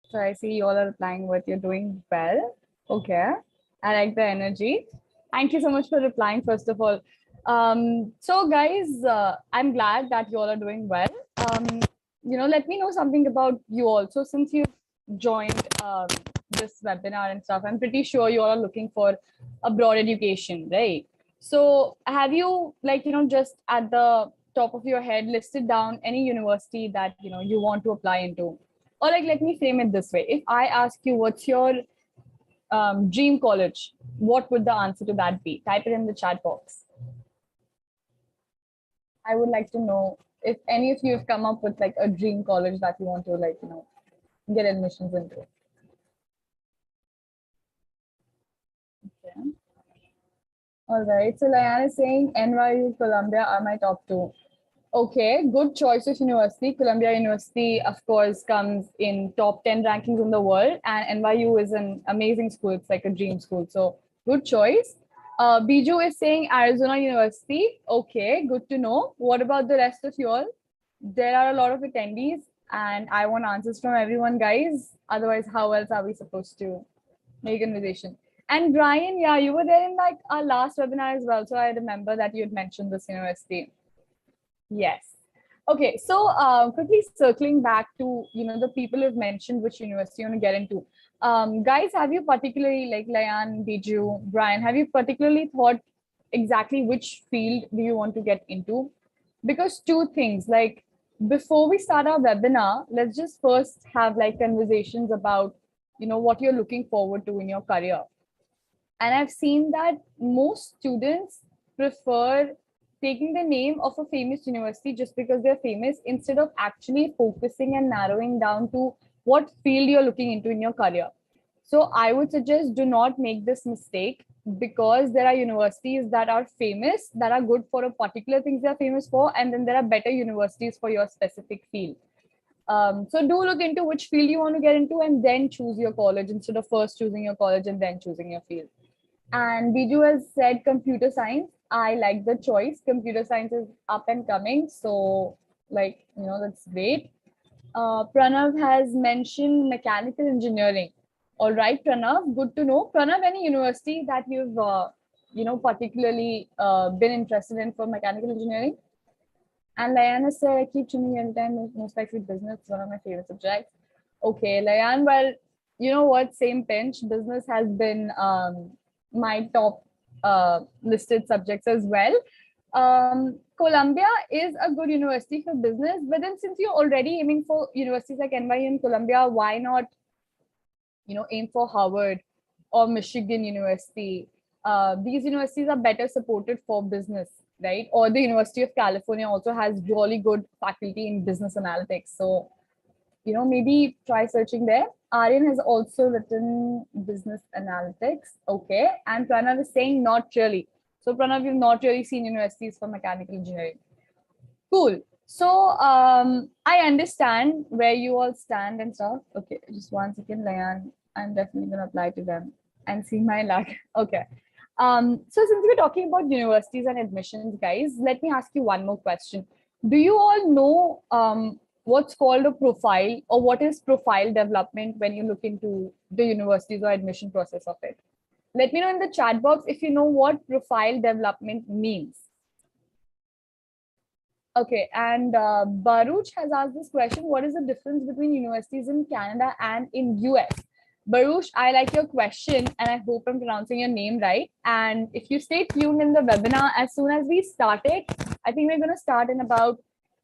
So I see you all are replying what you're doing well. Okay. I like the energy. Thank you so much for replying, first of all. So guys, I'm glad that you all are doing well. Let me know something about you also since you joined this webinar and stuff. I'm pretty sure you all are looking for a broad education, right? So have you just at the top of your head listed down any university that you want to apply into? Or like, let me frame it this way. If I ask you what's your dream college, what would the answer to that be? Type it in the chat box. I would like to know if any of you have come up with like a dream college that you want to get admissions into. Okay. All right. So Layan is saying NYU, Columbia are my top two. Okay, good choice of university. Columbia University, of course, comes in top 10 rankings in the world, and NYU is an amazing school. It's like a dream school. So, good choice. Biju is saying Arizona University. Okay, good to know. What about the rest of you all? There are a lot of attendees, and I want answers from everyone, guys. Otherwise, how else are we supposed to make a conversation? And Brian, yeah, you were there in like our last webinar as well. So, I remember that you had mentioned this university. Yes. Okay, so quickly circling back to the people who've mentioned which university you want to get into. Guys, have you particularly like Layan, Biju, Brian, have you particularly thought exactly which field do you want to get into? Because two things, like before we start our webinar, let's just first have like conversations about what you're looking forward to in your career. And I've seen that most students prefer taking the name of a famous university just because they're famous instead of actually focusing and narrowing down to what field you're looking into in your career. So I would suggest do not make this mistake because there are universities that are famous, that are good for a particular things they're famous for, and then there are better universities for your specific field. So do look into which field you want to get into and then choose your college instead of first choosing your college and then choosing your field. And Biju has said computer science. I like the choice. Computer science is up and coming. So, that's great. Pranav has mentioned mechanical engineering. All right, Pranav, good to know. Pranav, any university that you've, particularly been interested in for mechanical engineering? And Layana said, I keep tuning every time, most likely business, one of my favorite subjects. Okay, Layan, well, you know what? Same pinch. Business has been my top listed subjects as well. Columbia is a good university for business, but then since you're already aiming for universities like NYU and Columbia, why not, aim for Harvard or Michigan University? These universities are better supported for business, right? Or the University of California also has really good faculty in business analytics. So, maybe try searching there. Arienne has also written business analytics. Okay. And Pranav is saying not really. So Pranav, you've not really seen universities for mechanical engineering. Cool. So I understand where you all stand and stuff. Okay, just 1 second, Layan. I'm definitely gonna apply to them and see my luck. Okay. So since we're talking about universities and admissions, guys, let me ask you one more question. Do you all know what's called a profile or what is profile development when you look into the universities or admission process of it? Let me know in the chat box if you know what profile development means. Okay, and Baruch has asked this question, what is the difference between universities in Canada and in US? Baruch, I like your question and I hope I'm pronouncing your name right. And if you stay tuned in the webinar, as soon as we start it, I think we're going to start in about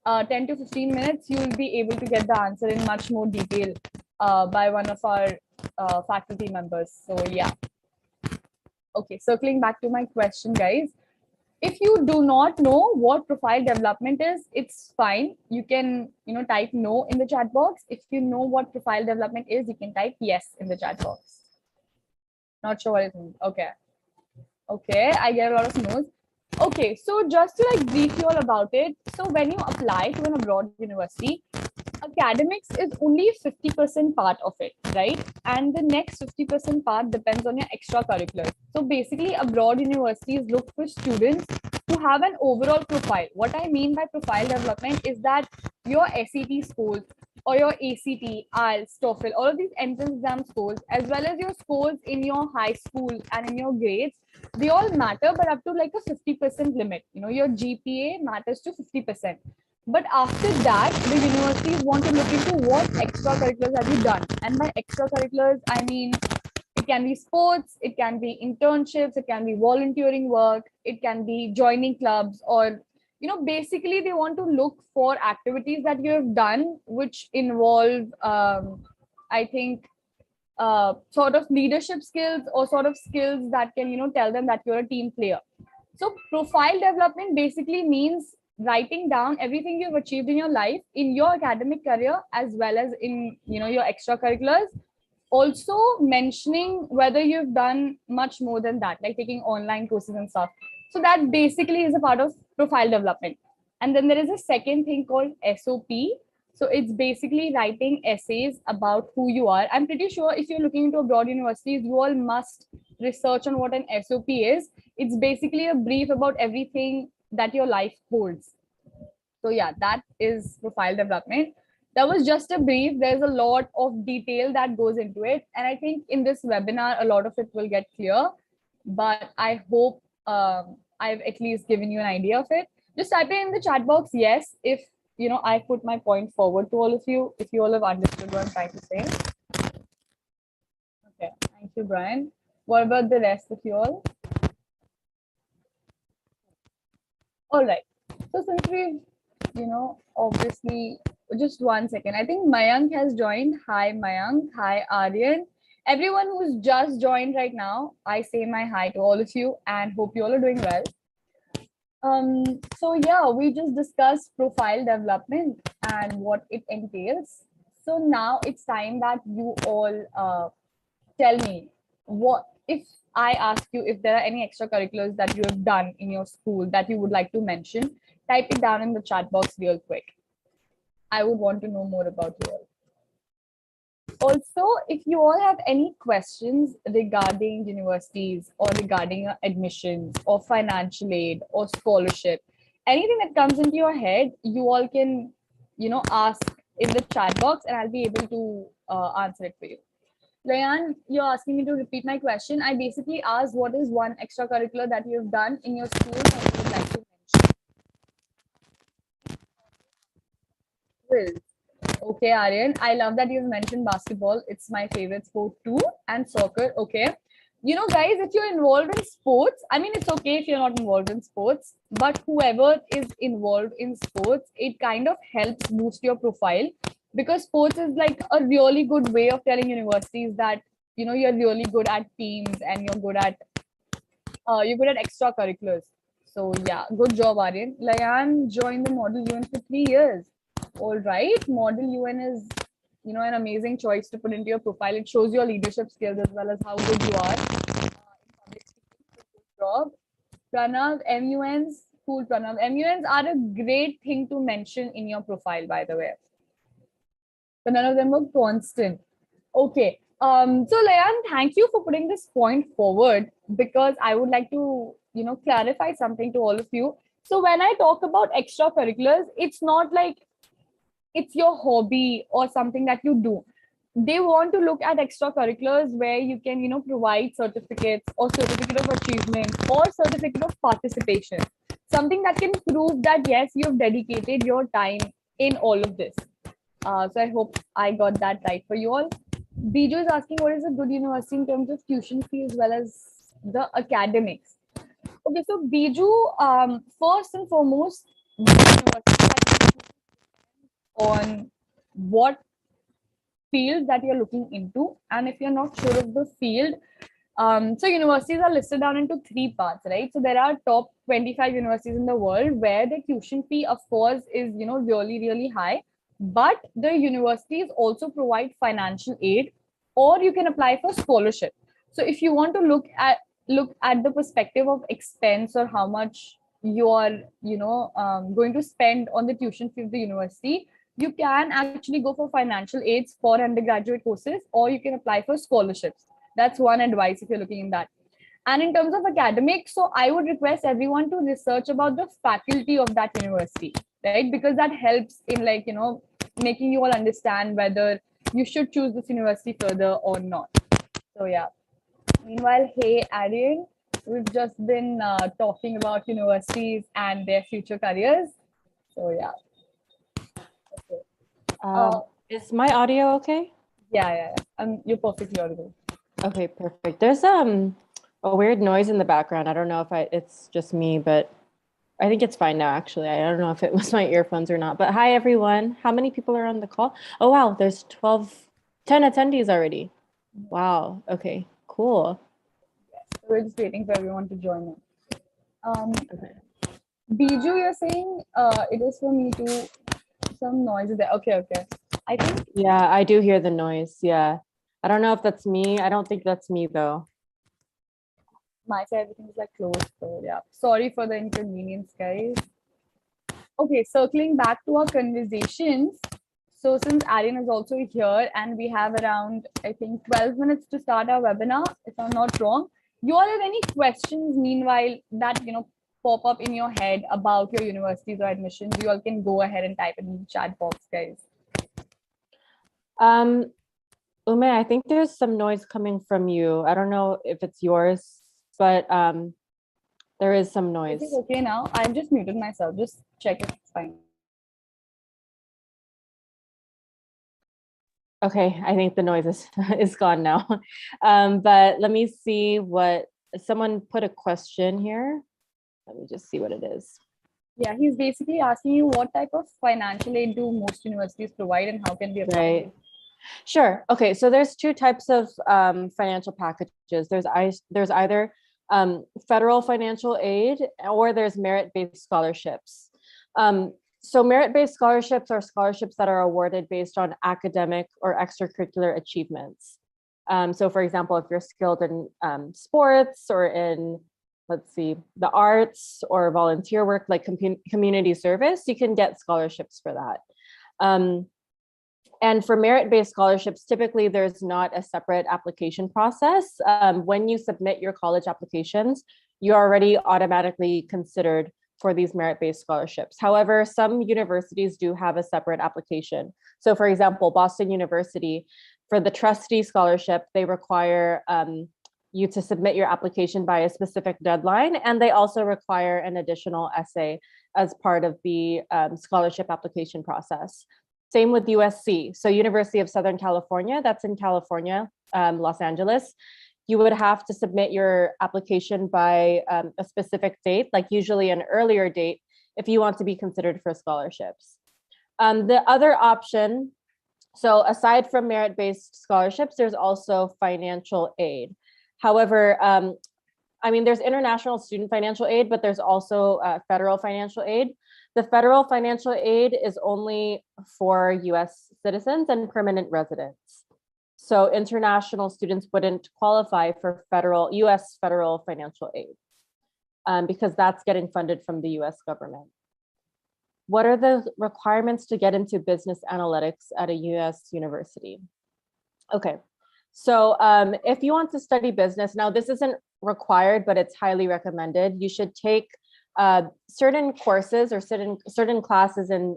10 to 15 minutes. You'll be able to get the answer in much more detail by one of our faculty members. So yeah. Okay, circling back to my question, guys. If you do not know what profile development is, it's fine. You can, type no in the chat box. If you know what profile development is, you can type yes in the chat box. Not sure what it means. Okay. Okay, I get a lot of no's. Okay, so just to like brief you all about it. So when you apply to an abroad university, academics is only 50% part of it, right? And the next 50% part depends on your extracurriculars. So basically, abroad universities look for students who have an overall profile. What I mean by profile development is that your SAT scores, or your ACT, IELTS, TOEFL, all of these entrance exam scores, as well as your scores in your high school and in your grades, they all matter, but up to like a 50% limit. You know, your GPA matters to 50%. But after that, the universities want to look into what extracurriculars have you done. And by extracurriculars, I mean, it can be sports, it can be internships, it can be volunteering work, it can be joining clubs, or basically they want to look for activities that you have done which involve I think sort of leadership skills, or sort of skills that can tell them that you're a team player. So profile development basically means writing down everything you've achieved in your life, in your academic career, as well as in your extracurriculars. Also mentioning whether you've done much more than that, like taking online courses and stuff. So that basically is a part of profile development. And then there is a second thing called SOP. So it's basically writing essays about who you are. I'm pretty sure if you're looking into abroad universities, you all must research on what an SOP is. It's basically a brief about everything that your life holds. So yeah, that is profile development. That was just a brief. There's a lot of detail that goes into it. And I think in this webinar, a lot of it will get clear. But I hope I've at least given you an idea of it. Just type it in the chat box, yes, if I put my point forward to all of you, if you all have understood what I'm trying to say. Okay, thank you, Brian. What about the rest of you all? All right. So since we've, obviously, just 1 second. I think Mayank has joined. Hi, Mayank. Hi, Arienne. Everyone who's just joined right now, I say my hi to all of you and hope you all are doing well. So yeah, we just discussed profile development and what it entails. So now it's time that you all tell me, what if I ask you if there are any extracurriculars that you have done in your school that you would like to mention. Type it down in the chat box real quick. I would want to know more about you all. Also, if you all have any questions regarding universities or regarding admissions or financial aid or scholarship, anything that comes into your head, you all can, ask in the chat box and I'll be able to answer it for you. Ryan, you're asking me to repeat my question. I basically asked what is one extracurricular that you've done in your school that you would like to mention. Okay, Arienne, I love that you've mentioned basketball. It's my favorite sport too, and soccer. Okay. Guys, if you're involved in sports, I mean, it's okay if you're not involved in sports, but whoever is involved in sports, it kind of helps boost your profile, because sports is like a really good way of telling universities that, you're really good at teams and you're good at extracurriculars. So yeah, good job, Arienne. Layan joined the Model UN for 3 years. All right, Model UN is an amazing choice to put into your profile. It shows your leadership skills as well as how good you are in public speaking. Good job. Pranav, MUNs, cool. Pranav, MUNs are a great thing to mention in your profile, by the way, but none of them were constant. Okay. So Layan, thank you for putting this point forward, because I would like to clarify something to all of you. So when I talk about extracurriculars, it's not like it's your hobby or something that you do. They want to look at extracurriculars where you can provide certificates or certificate of achievement or certificate of participation, something that can prove that yes, you've dedicated your time in all of this. So I hope I got that right for you all. Biju is asking what is a good university in terms of tuition fee as well as the academics. Okay, so Biju, first and foremost, on what field that you're looking into, and if you're not sure of the field, so universities are listed down into 3 parts, right? So there are top 25 universities in the world where the tuition fee, of course, is really high, but the universities also provide financial aid, or you can apply for scholarship. So if you want to look at the perspective of expense or how much you are going to spend on the tuition fee of the university, you can actually go for financial aids for undergraduate courses, or you can apply for scholarships. That's one advice if you're looking in that. And in terms of academics, so I would request everyone to research about the faculty of that university, right? Because that helps in making you all understand whether you should choose this university further or not. So yeah. Meanwhile, hey Arienne, we've just been talking about universities and their future careers. So yeah. Okay. Is my audio okay? Yeah. You're perfectly audible. Okay, perfect. There's a weird noise in the background. I don't know if it's just me, but I think it's fine now, actually. I don't know if it was my earphones or not. But hi, everyone. How many people are on the call? Oh, wow. There's 10 attendees already. Wow. Okay, cool. So we're just waiting for everyone to join in. Okay. Biju, you're saying it is for me to some noise there. Okay. I think. Yeah, I do hear the noise. Yeah. I don't know if that's me. I don't think that's me, though. My side, everything is like closed. So yeah. Sorry for the inconvenience, guys. Okay, circling back to our conversations. So since Arienne is also here and we have around, I think, 12 minutes to start our webinar, if I'm not wrong, you all have any questions meanwhile that, pop up in your head about your universities or admissions, you all can go ahead and type in the chat box, guys. Ume, I think there's some noise coming from you. I don't know if it's yours, but there is some noise. Is it okay now? I've just muted myself. Just check if it's fine. Okay, I think the noise is gone now. But let me see what someone put a question here. Let me just see what it is. Yeah, he's basically asking you what type of financial aid do most universities provide and how can we apply? Right. Sure. Okay, so there's two types of financial packages. There's either federal financial aid or there's merit-based scholarships. So merit-based scholarships are scholarships that are awarded based on academic or extracurricular achievements. So for example, if you're skilled in sports or in, let's see, the arts or volunteer work like community service, you can get scholarships for that. And for merit-based scholarships, typically there's not a separate application process. When you submit your college applications, you're already automatically considered for these merit-based scholarships. However, some universities do have a separate application. So for example, Boston University, for the trustee scholarship, they require you to submit your application by a specific deadline, and they also require an additional essay as part of the scholarship application process. Same with U.S.A. So University of Southern California, that's in California, Los Angeles. You would have to submit your application by a specific date, like usually an earlier date, if you want to be considered for scholarships. The other option, so aside from merit-based scholarships, there's also financial aid. However, I mean, there's international student financial aid, but there's also federal financial aid. The federal financial aid is only for US citizens and permanent residents. So international students wouldn't qualify for US federal financial aid because that's getting funded from the US government. What are the requirements to get into business analytics at a US university? Okay, so if you want to study business, now this isn't required, but it's highly recommended. You should take certain courses or certain classes in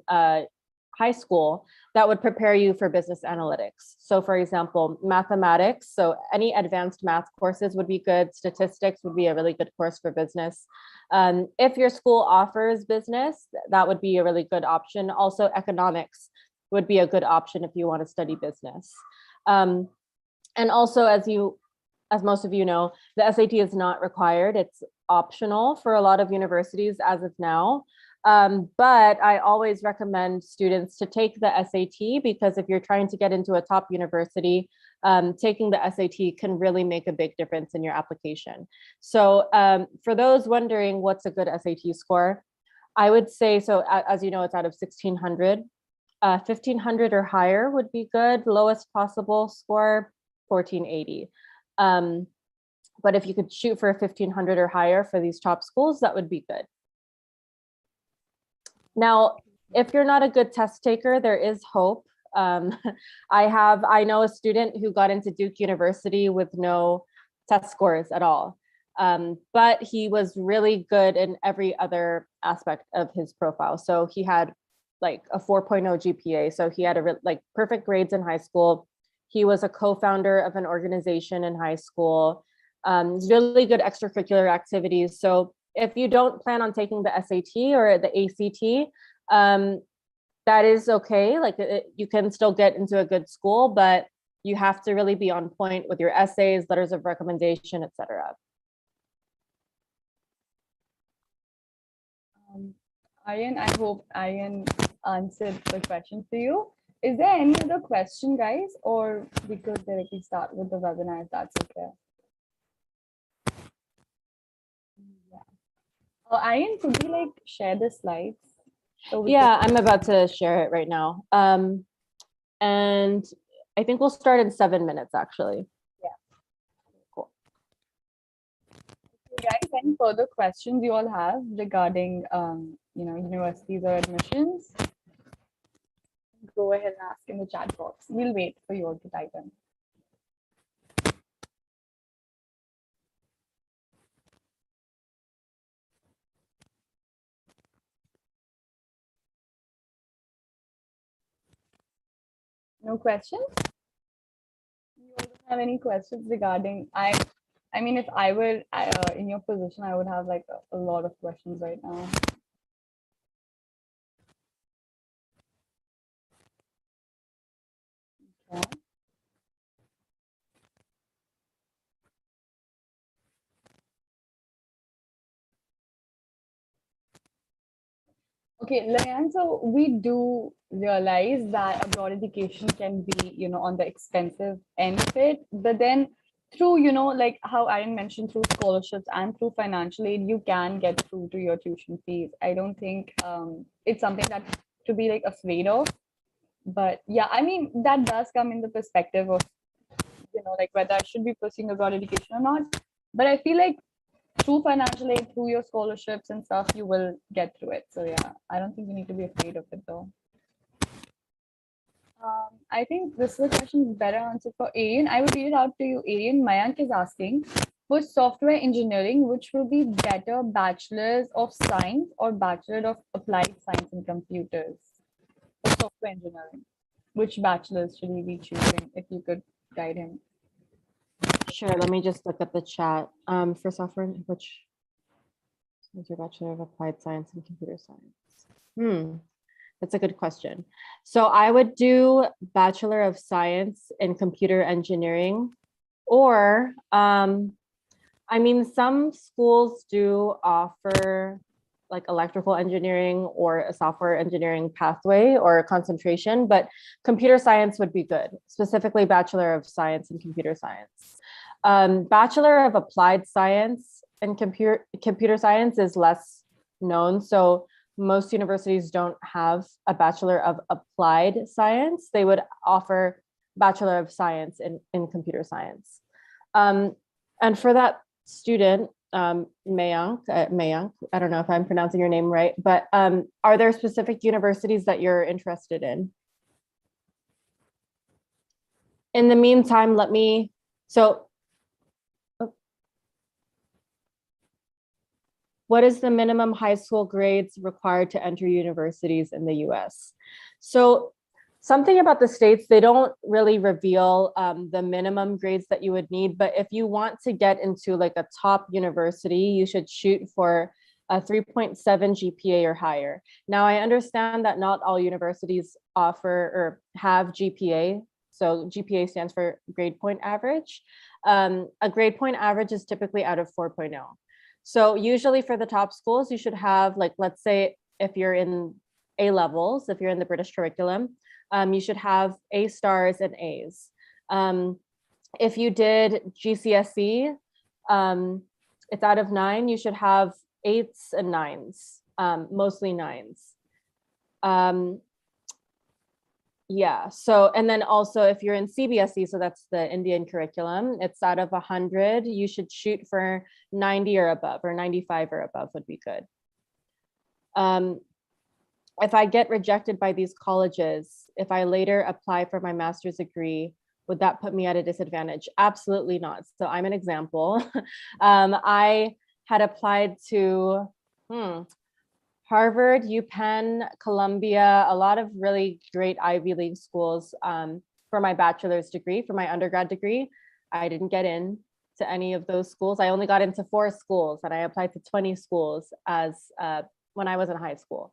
high school that would prepare you for business analytics. So for example, mathematics, so any advanced math courses would be good. Statistics would be a really good course for business. If your school offers business, that would be a really good option. Also economics would be a good option if you want to study business. And also, as most of you know, the SAT is not required. It's optional for a lot of universities as of now. But I always recommend students to take the SAT because if you're trying to get into a top university, taking the SAT can really make a big difference in your application. So for those wondering what's a good SAT score, I would say, so as you know, it's out of 1600. 1500 or higher would be good. Lowest possible score, 1480. But if you could shoot for 1500 or higher for these top schools, that would be good. Now, if you're not a good test taker, there is hope. I know a student who got into Duke University with no test scores at all. But he was really good in every other aspect of his profile. So he had like a 4.0 GPA. So he had like perfect grades in high school. He was a co-founder of an organization in high school. Really good extracurricular activities. So if you don't plan on taking the SAT or the ACT, that is okay. Like you can still get into a good school, but you have to really be on point with your essays, letters of recommendation, etc. Arienne, I hope Arienne answered the question for you. Is there any other question, guys, or we could directly start with the webinar if that's okay? Yeah. Arienne, could you like share the slides? So yeah, I'm about to share it right now. And I think we'll start in 7 minutes, actually. Yeah. Cool. Okay, guys, any further questions you all have regarding, universities or admissions? Go ahead and ask in the chat box. We'll wait for you all to type in. No questions? You all don't have any questions regarding, I mean, if I were in your position, I would have like a lot of questions right now. Okay. Okay, Layan, so we do realize that abroad education can be, on the expensive end of it, but then through, like how Arienne mentioned, through scholarships and through financial aid, you can get through to your tuition fees. I don't think it's something that to be like afraid of, but yeah, I mean, that does come in the perspective of, like whether I should be pursuing abroad education or not. But I feel like through financial aid, through your scholarships and stuff, you will get through it. So yeah, I don't think you need to be afraid of it though. I think this is a question better answered for Arienne. I will read it out to you, Arienne. Mayank is asking, for software engineering, which will be better, bachelor's of science or bachelor of applied science and computers? For software engineering, which bachelor's should he be choosing if you could guide him? Sure, let me just look at the chat. For software, which is your Bachelor of Applied Science and Computer Science? That's a good question. So I would do Bachelor of Science in Computer Engineering, or I mean, some schools do offer like electrical engineering or a software engineering pathway or concentration, but computer science would be good, specifically Bachelor of Science in Computer Science. Bachelor of Applied Science and Computer Science is less known. So most universities don't have a Bachelor of Applied Science. They would offer Bachelor of Science in Computer Science. And for that student, Mayank, I don't know if I'm pronouncing your name right, but are there specific universities that you're interested in? In the meantime, what is the minimum high school grades required to enter universities in the US? So something about the states, they don't really reveal the minimum grades that you would need, but if you want to get into like a top university, you should shoot for a 3.7 GPA or higher. Now, I understand that not all universities offer or have GPA. So GPA stands for grade point average. A grade point average is typically out of 4.0. So usually for the top schools, you should have, like, let's say if you're in A levels, if you're in the British curriculum, you should have A stars and A's. If you did GCSE, it's out of 9, you should have 8s and 9s, mostly 9s. Yeah, so, and then also if you're in CBSE, so that's the Indian curriculum, it's out of 100, you should shoot for 90 or above, or 95 or above would be good. If I get rejected by these colleges, if I later apply for my master's degree, would that put me at a disadvantage? Absolutely not. So I'm an example. I had applied to Harvard, UPenn, Columbia, a lot of really great Ivy League schools for my bachelor's degree. For my undergrad degree, I didn't get in to any of those schools. I only got into 4 schools, and I applied to 20 schools as when I was in high school.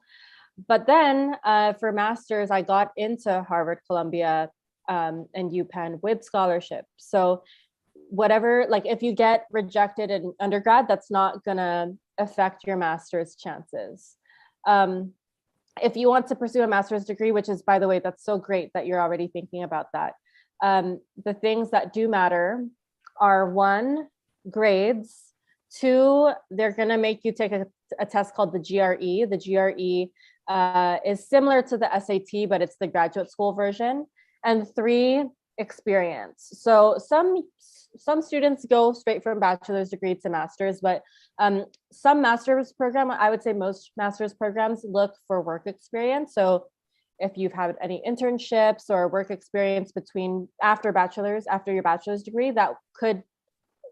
But then for master's, I got into Harvard, Columbia, and UPenn with scholarship. So whatever, like if you get rejected in undergrad, that's not gonna affect your master's chances. If you want to pursue a master's degree, which is, by the way, that's so great that you're already thinking about that. The things that do matter are 1, grades. 2, they're gonna make you take a test called the GRE. The GRE is similar to the SAT, but it's the graduate school version. And 3, experience. So some students go straight from bachelor's degree to master's, but some master's program, I would say most master's programs look for work experience. So if you've had any internships or work experience after your bachelor's degree, that could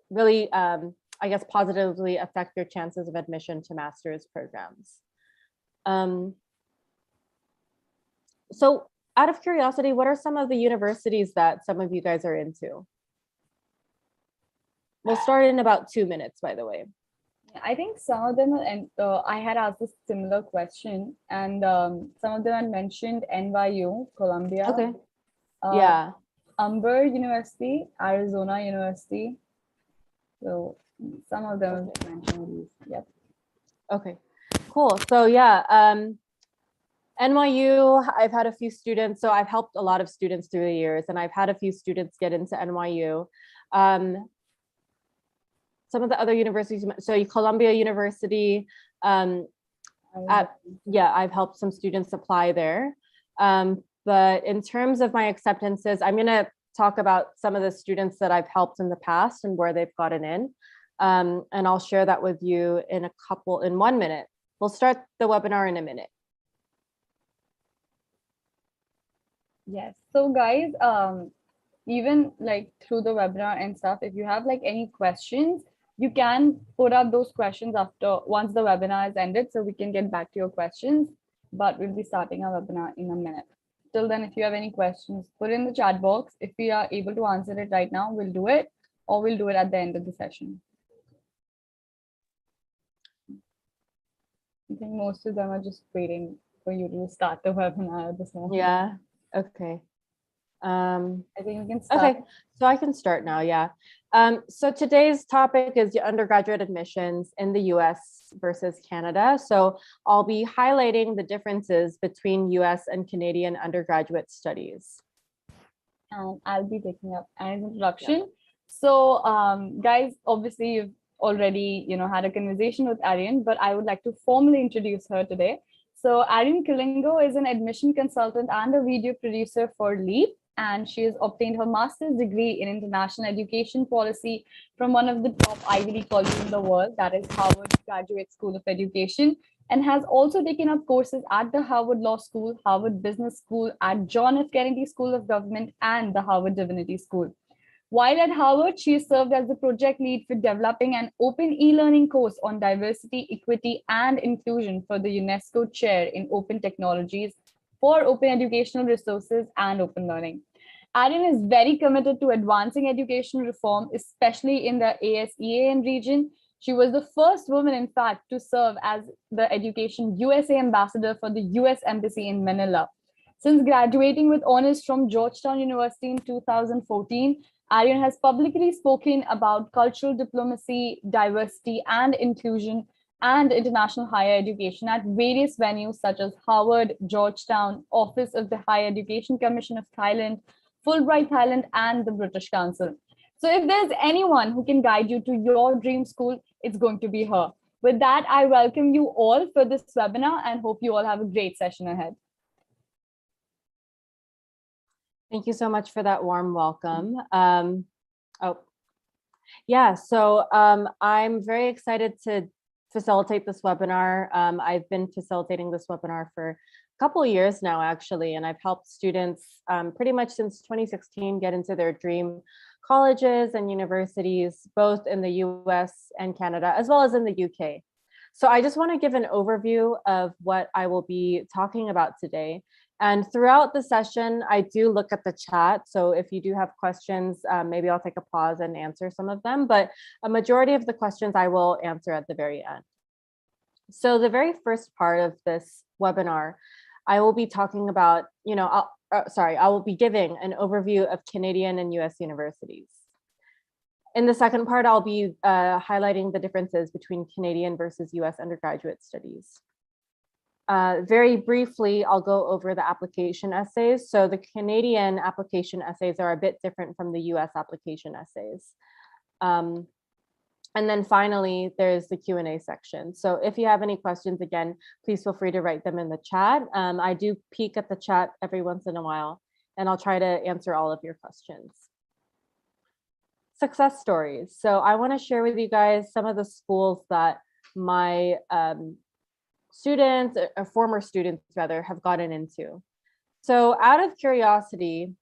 really, I guess, positively affect your chances of admission to master's programs. So out of curiosity, what are some of the universities that some of you guys are into? We'll start in about 2 minutes, by the way. I think some of them, and I had asked a similar question, and some of them had mentioned NYU, Columbia. Okay. Yeah. Umber University, Arizona University. So some of them mentioned these. Yep. Okay, cool. So yeah, NYU, I've had a few students, so I've helped a lot of students through the years, and I've had a few students get into NYU. Some of the other universities, so Columbia University, I've helped some students apply there. But in terms of my acceptances, I'm gonna talk about some of the students that I've helped in the past and where they've gotten in. And I'll share that with you in 1 minute. We'll start the webinar in a minute. Yes. So guys, even like through the webinar and stuff, if you have like any questions, you can put up those questions once the webinar is ended, so we can get back to your questions. But we'll be starting our webinar in a minute. Till then, if you have any questions, put in the chat box. If we are able to answer it right now, we'll do it, or we'll do it at the end of the session. I think most of them are just waiting for you to start the webinar at this moment. Yeah, okay. I think we can start. Okay, so I can start now, yeah. So today's topic is undergraduate admissions in the US versus Canada. So I'll be highlighting the differences between US and Canadian undergraduate studies. And I'll be taking up an introduction. Yeah. So guys, obviously you've already had a conversation with Arienne, but I would like to formally introduce her today. So Arienne Kilingo is an admission consultant and a video producer for Leap, and she has obtained her master's degree in international education policy from one of the top Ivy League colleges in the world, that is Harvard Graduate School of Education, and has also taken up courses at the Harvard Law School, Harvard Business School, at John F. Kennedy School of Government, and the Harvard Divinity School. While at Harvard, she served as the project lead for developing an open e-learning course on diversity, equity, and inclusion for the UNESCO Chair in Open Technologies for Open Educational Resources and Open Learning. Arienne is very committed to advancing education reform, especially in the ASEAN region. She was the first woman, in fact, to serve as the Education U.S.A. ambassador for the U.S. Embassy in Manila. Since graduating with honors from Georgetown University in 2014, Arienne has publicly spoken about cultural diplomacy, diversity, and inclusion, and international higher education at various venues such as Harvard, Georgetown, Office of the Higher Education Commission of Thailand, Fulbright Thailand, and the British Council. So if there's anyone who can guide you to your dream school, it's going to be her. With that, I welcome you all for this webinar and hope you all have a great session ahead. Thank you so much for that warm welcome. So I'm very excited to facilitate this webinar. I've been facilitating this webinar for a couple of years now, actually, and I've helped students pretty much since 2016 get into their dream colleges and universities, both in the US and Canada, as well as in the UK. So I just want to give an overview of what I will be talking about today. And throughout the session, I do look at the chat. So if you do have questions, maybe I'll take a pause and answer some of them, but a majority of the questions I will answer at the very end. So the very first part of this webinar, I will be talking about, I will be giving an overview of Canadian and US universities. In the second part, I'll be highlighting the differences between Canadian versus US undergraduate studies. Very briefly, I'll go over the application essays. So the Canadian application essays are a bit different from the US application essays. And then finally, there's the Q&A section. So if you have any questions, again, please feel free to write them in the chat. I do peek at the chat every once in a while, and I'll try to answer all of your questions. Success stories. So I want to share with you guys some of the schools that my students, or former students rather, have gotten into. So out of curiosity,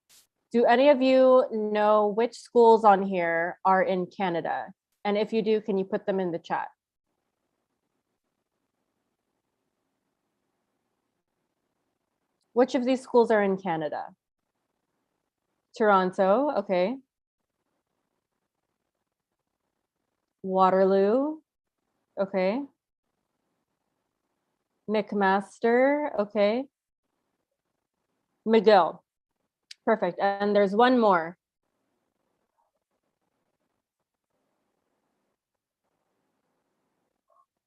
do any of you know which schools on here are in Canada? And if you do, can you put them in the chat? Which of these schools are in Canada? Toronto, okay. Waterloo, okay. McMaster, okay. McGill, perfect. And there's one more.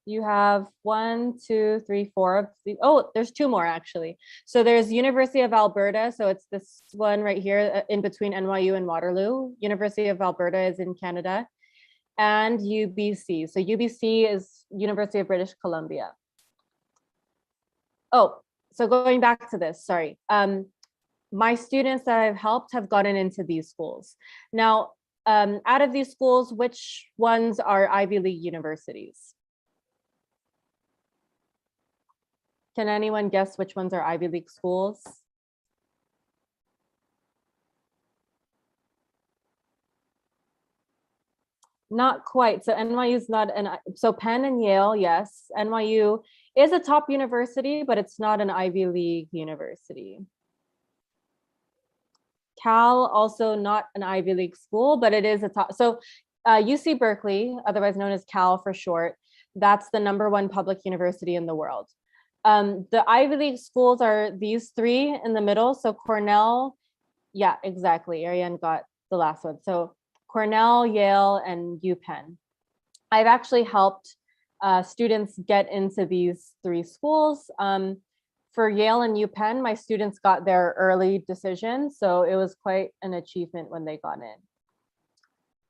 You have 1, 2, 3, 4. Oh, there's 2 more actually. So there's University of Alberta. So it's this one right here in between NYU and Waterloo. University of Alberta is in Canada. And UBC. So UBC is University of British Columbia. Oh, so going back to this, sorry. My students that I've helped have gotten into these schools. Now, out of these schools, which ones are Ivy League universities? Can anyone guess which ones are Ivy League schools? Not quite. So NYU is not so Penn and Yale, yes. NYU is a top university, but it's not an Ivy League university. Cal, also not an Ivy League school, but it is a top. So UC Berkeley, otherwise known as Cal for short, that's the #1 public university in the world. The Ivy League schools are these 3 in the middle. So Cornell, yeah, exactly. Arienne got the last one. So Cornell, Yale, and UPenn. I've actually helped students get into these 3 schools. For Yale and UPenn, my students got their early decision, so it was quite an achievement when they got in.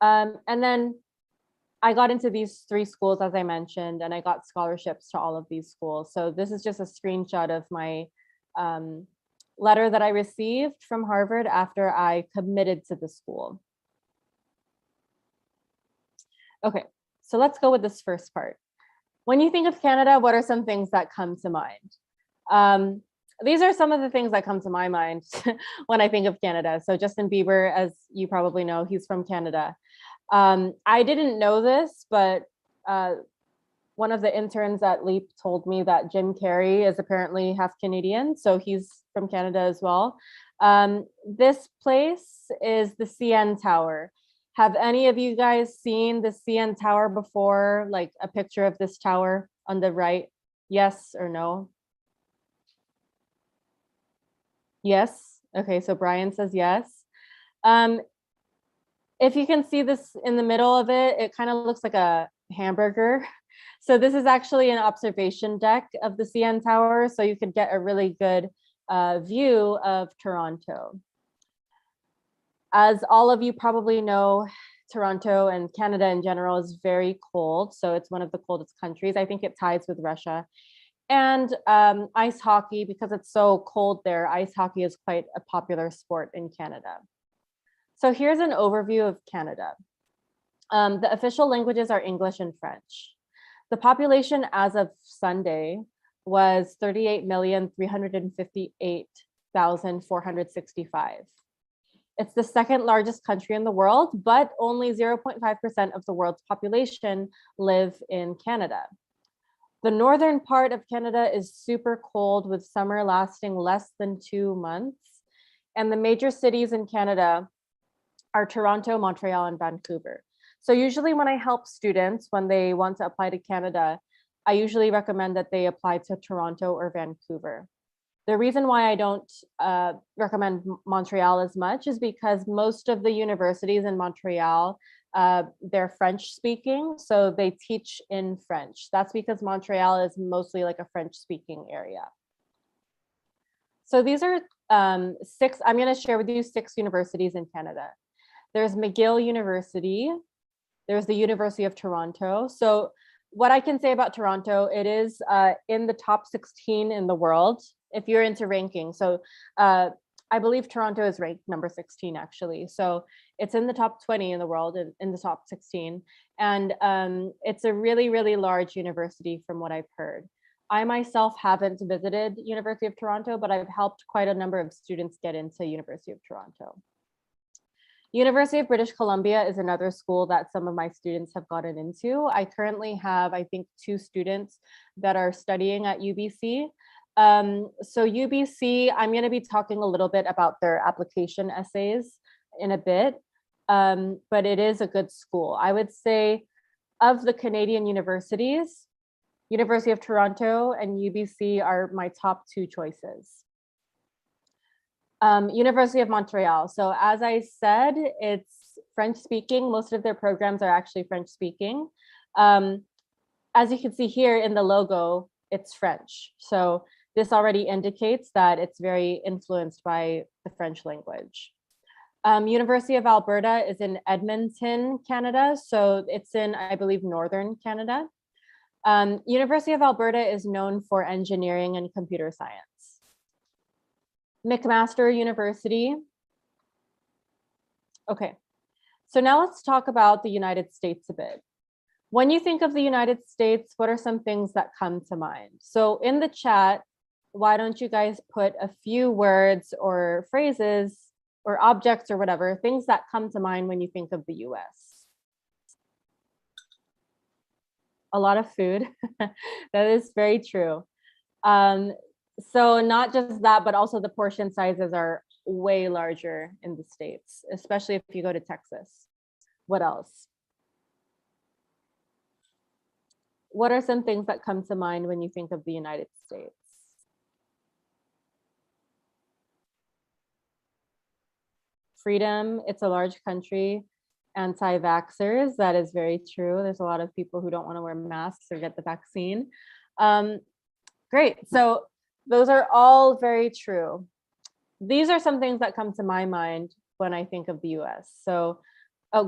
And then I got into these 3 schools, as I mentioned, and I got scholarships to all of these schools. So this is just a screenshot of my letter that I received from Harvard after I committed to the school. Okay, so let's go with this first part. When you think of Canada, what are some things that come to mind? These are some of the things that come to my mind when I think of Canada. So Justin Bieber, as you probably know, he's from Canada. I didn't know this, but one of the interns at Leap told me that Jim Carrey is apparently half Canadian, so he's from Canada as well. This place is the CN Tower. Have any of you guys seen the CN Tower before, like a picture of this tower on the right? Yes or no? Yes. Okay, so Brian says yes. If you can see this in the middle of it, it kind of looks like a hamburger. So this is actually an observation deck of the CN Tower, so you could get a really good view of Toronto. As all of you probably know, Toronto and Canada in general is very cold. So it's one of the coldest countries. I think it ties with Russia. And ice hockey, because it's so cold there, ice hockey is quite a popular sport in Canada. So here's an overview of Canada. The official languages are English and French. The population as of Sunday was 38,358,465. It's the second largest country in the world, but only 0.5% of the world's population live in Canada. The northern part of Canada is super cold with summer lasting less than 2 months. And the major cities in Canada are Toronto, Montreal, and Vancouver. So usually when I help students, when they want to apply to Canada, I usually recommend that they apply to Toronto or Vancouver. The reason why I don't recommend Montreal as much is because most of the universities in Montreal, they're French speaking, so they teach in French. That's because Montreal is mostly like a French speaking area. So these are I'm going to share with you 6 universities in Canada. There's McGill University, there's the University of Toronto. So what I can say about Toronto, it is in the top 16 in the world, if you're into ranking. So I believe Toronto is ranked number 16 actually. So it's in the top 20 in the world, in the top 16. And it's a really, really large university from what I've heard. I myself haven't visited University of Toronto, but I've helped quite a number of students get into University of Toronto. University of British Columbia is another school that some of my students have gotten into. I currently have, I think, 2 students that are studying at UBC. So UBC, I'm going to be talking a little bit about their application essays in a bit, but it is a good school. I would say of the Canadian universities, University of Toronto and UBC are my top 2 choices. University of Montreal. So as I said, it's French speaking. Most of their programs are actually French speaking. As you can see here in the logo, it's French. So this already indicates that it's very influenced by the French language. University of Alberta is in Edmonton, Canada. So it's in, I believe, northern Canada. University of Alberta is known for engineering and computer science. McMaster University. Okay, so now let's talk about the United States a bit. When you think of the United States, what are some things that come to mind? So in the chat, why don't you guys put a few words or phrases or objects or whatever, things that come to mind when you think of the US? A lot of food. That is very true. So not just that, but also the portion sizes are way larger in the States, especially if you go to Texas. What else? What are some things that come to mind when you think of the United States? Freedom, it's a large country. Anti-vaxxers, that is very true. There's a lot of people who don't want to wear masks or get the vaccine. Great, so those are all very true. These are some things that come to my mind when I think of the US. So,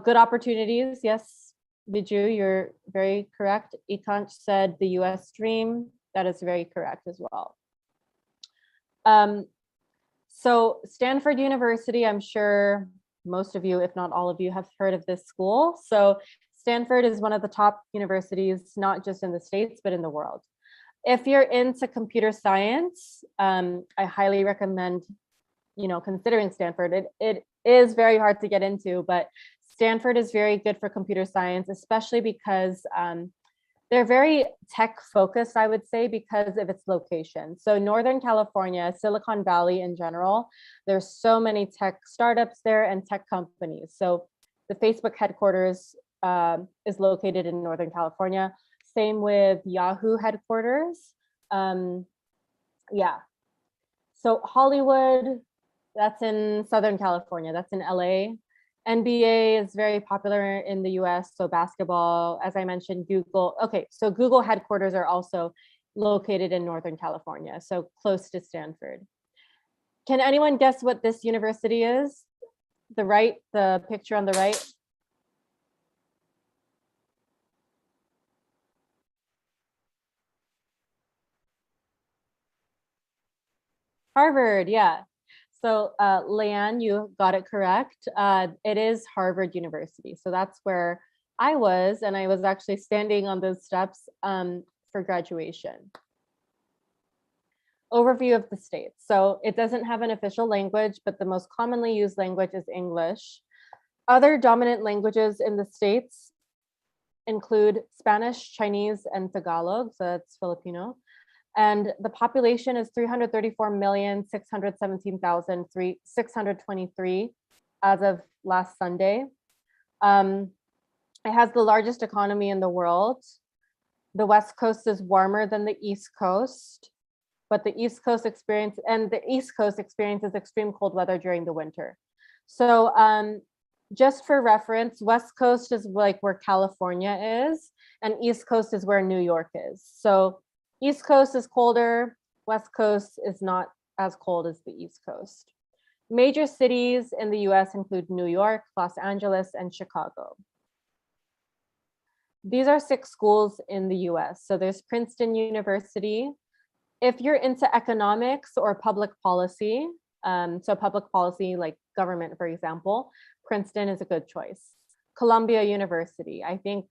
good opportunities. Yes, Biju, you're very correct. Ikanch said the US dream. That is very correct as well. So Stanford University, I'm sure most of you, if not all of you, have heard of this school. So Stanford is one of the top universities, not just in the States, but in the world. If you're into computer science, I highly recommend, considering Stanford. It is very hard to get into, but Stanford is very good for computer science, especially because they're very tech focused, I would say, because of its location. So Northern California, Silicon Valley in general, there's so many tech startups there and tech companies. So the Facebook headquarters is located in Northern California. Same with Yahoo headquarters. Yeah. So Hollywood, that's in Southern California, that's in LA. NBA is very popular in the US, so basketball, as I mentioned, Google. Okay, so Google headquarters are also located in Northern California, so close to Stanford. Can anyone guess what this university is? The picture on the right? Harvard, yeah. So Leanne, you got it correct. It is Harvard University. So that's where I was, and I was actually standing on those steps for graduation. Overview of the states. So it doesn't have an official language, but the most commonly used language is English. Other dominant languages in the states include Spanish, Chinese, and Tagalog, so that's Filipino. And the population is 334,617,623 as of last Sunday. It has the largest economy in the world. The West Coast is warmer than the East Coast, but the East Coast experiences extreme cold weather during the winter. So just for reference, West Coast is like where California is, and East Coast is where New York is. So East Coast is colder, West Coast is not as cold as the East Coast. Major cities in the US include New York, Los Angeles, and Chicago. These are 6 schools in the US. So there's Princeton University. If you're into economics or public policy, so public policy like government, for example, Princeton is a good choice. Columbia University. I think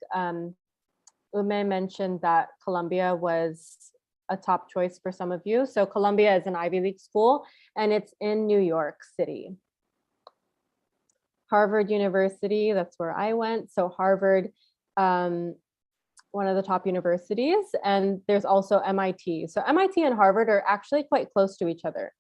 Ume mentioned that Columbia was a top choice for some of you. So Columbia is an Ivy League school, and it's in New York City. Harvard University, that's where I went. So Harvard, one of the top universities, and there's also MIT. So MIT and Harvard are actually quite close to each other.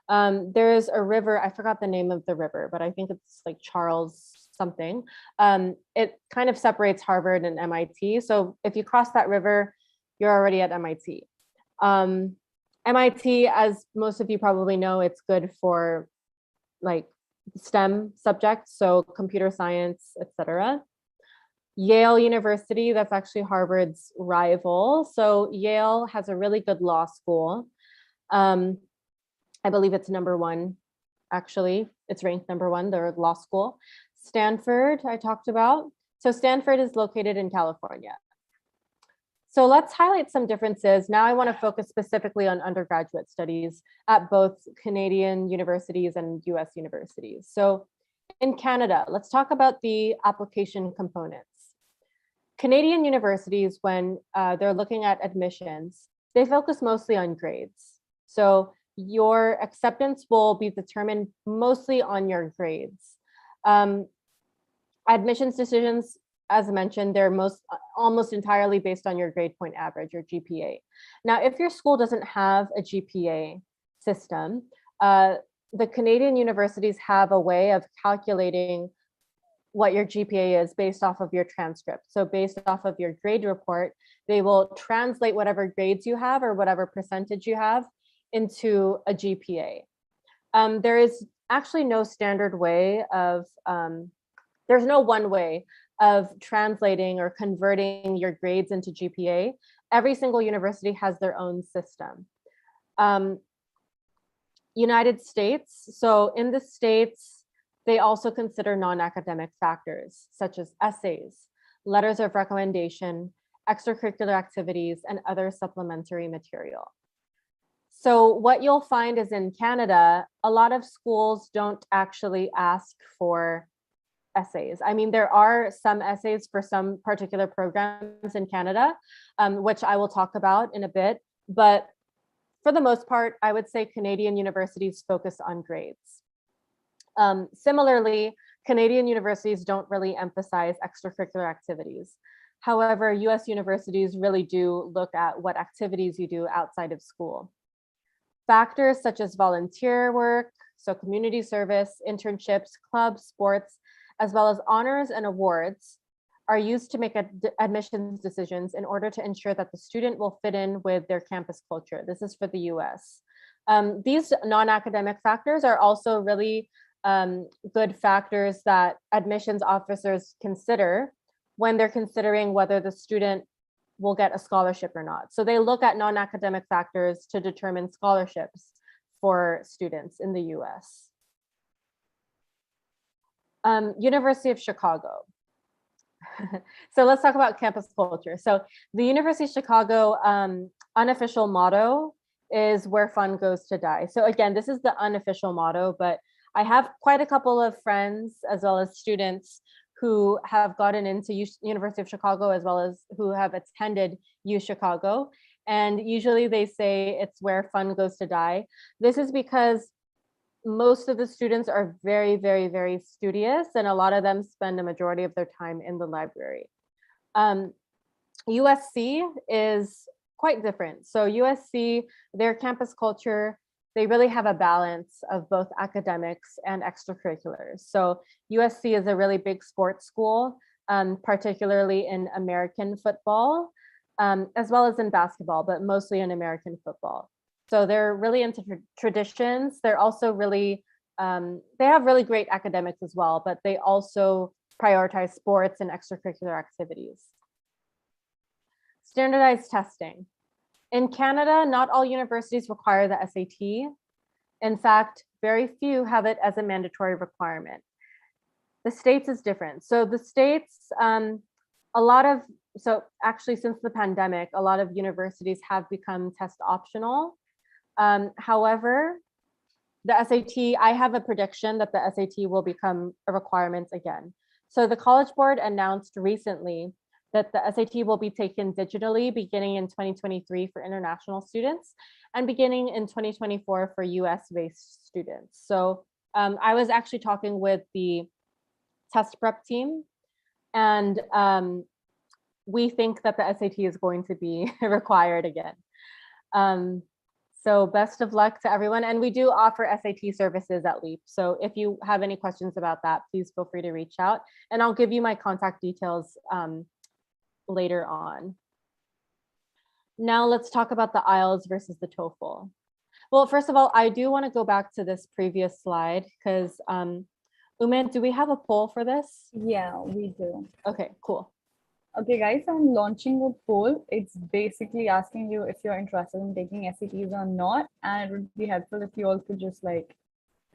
There's a river, I forgot the name of the river, but I think it's like Charles something. It kind of separates Harvard and MIT. So if you cross that river, you're already at MIT. MIT, as most of you probably know, it's good for like STEM subjects, so computer science, etc. Yale University, that's actually Harvard's rival. So Yale has a really good law school. I believe it's #1, actually. It's ranked #1, their law school. Stanford, I talked about. So Stanford is located in California. So let's highlight some differences. Now I want to focus specifically on undergraduate studies at both Canadian universities and US universities. So in Canada, let's talk about the application components. Canadian universities, when they're looking at admissions, they focus mostly on grades. So your acceptance will be determined mostly on your grades. Admissions decisions, as mentioned, they're almost entirely based on your grade point average, or GPA. Now, if your school doesn't have a GPA system, the Canadian universities have a way of calculating what your GPA is based off of your transcript. So based off of your grade report, they will translate whatever grades you have or whatever percentage you have into a GPA. There is actually no standard way of, there's no one way of translating or converting your grades into GPA. Every single university has their own system. United States, so in the States, they also consider non-academic factors such as essays, letters of recommendation, extracurricular activities, and other supplementary material. So what you'll find is in Canada, a lot of schools don't actually ask for essays. I mean, there are some essays for some particular programs in Canada, which I will talk about in a bit, but for the most part, I would say Canadian universities focus on grades. Similarly, Canadian universities don't really emphasize extracurricular activities. However, US universities really do look at what activities you do outside of school. Factors such as volunteer work, so community service, internships, clubs, sports, as well as honors and awards are used to make admissions decisions in order to ensure that the student will fit in with their campus culture. This is for the US. These non-academic factors are also really good factors that admissions officers consider when they're considering whether the student will get a scholarship or not. So they look at non-academic factors to determine scholarships for students in the US. University of Chicago. So let's talk about campus culture. So the University of Chicago unofficial motto is "Where fun goes to die." So again, this is the unofficial motto, but I have quite a couple of friends as well as students who have gotten into University of Chicago as well as who have attended U Chicago. And usually they say it's where fun goes to die. This is because most of the students are very, very, very studious, and a lot of them spend a majority of their time in the library. U.S.C. is quite different. So U.S.C., their campus culture, they really have a balance of both academics and extracurriculars. So U.S.C. is a really big sports school, particularly in American football, as well as in basketball, but mostly in American football. So they're really into traditions. They're also really, they have really great academics as well, but they also prioritize sports and extracurricular activities. Standardized testing. In Canada, not all universities require the SAT. In fact, very few have it as a mandatory requirement. The States is different. So the States, so actually since the pandemic, a lot of universities have become test optional. However, the SAT, I have a prediction that the SAT will become a requirement again. So the College Board announced recently that the SAT will be taken digitally beginning in 2023 for international students and beginning in 2024 for US-based students. So I was actually talking with the test prep team, and we think that the SAT is going to be required again. So best of luck to everyone. And we do offer SAT services at Leap. So if you have any questions about that, please feel free to reach out, and I'll give you my contact details later on. Now let's talk about the IELTS versus the TOEFL. Well, first of all, I do want to go back to this previous slide because Ume, do we have a poll for this? Yeah, we do. Okay, cool. Okay, guys, I'm launching a poll. It's basically asking you if you're interested in taking SATs or not, and it would be helpful if you all could just like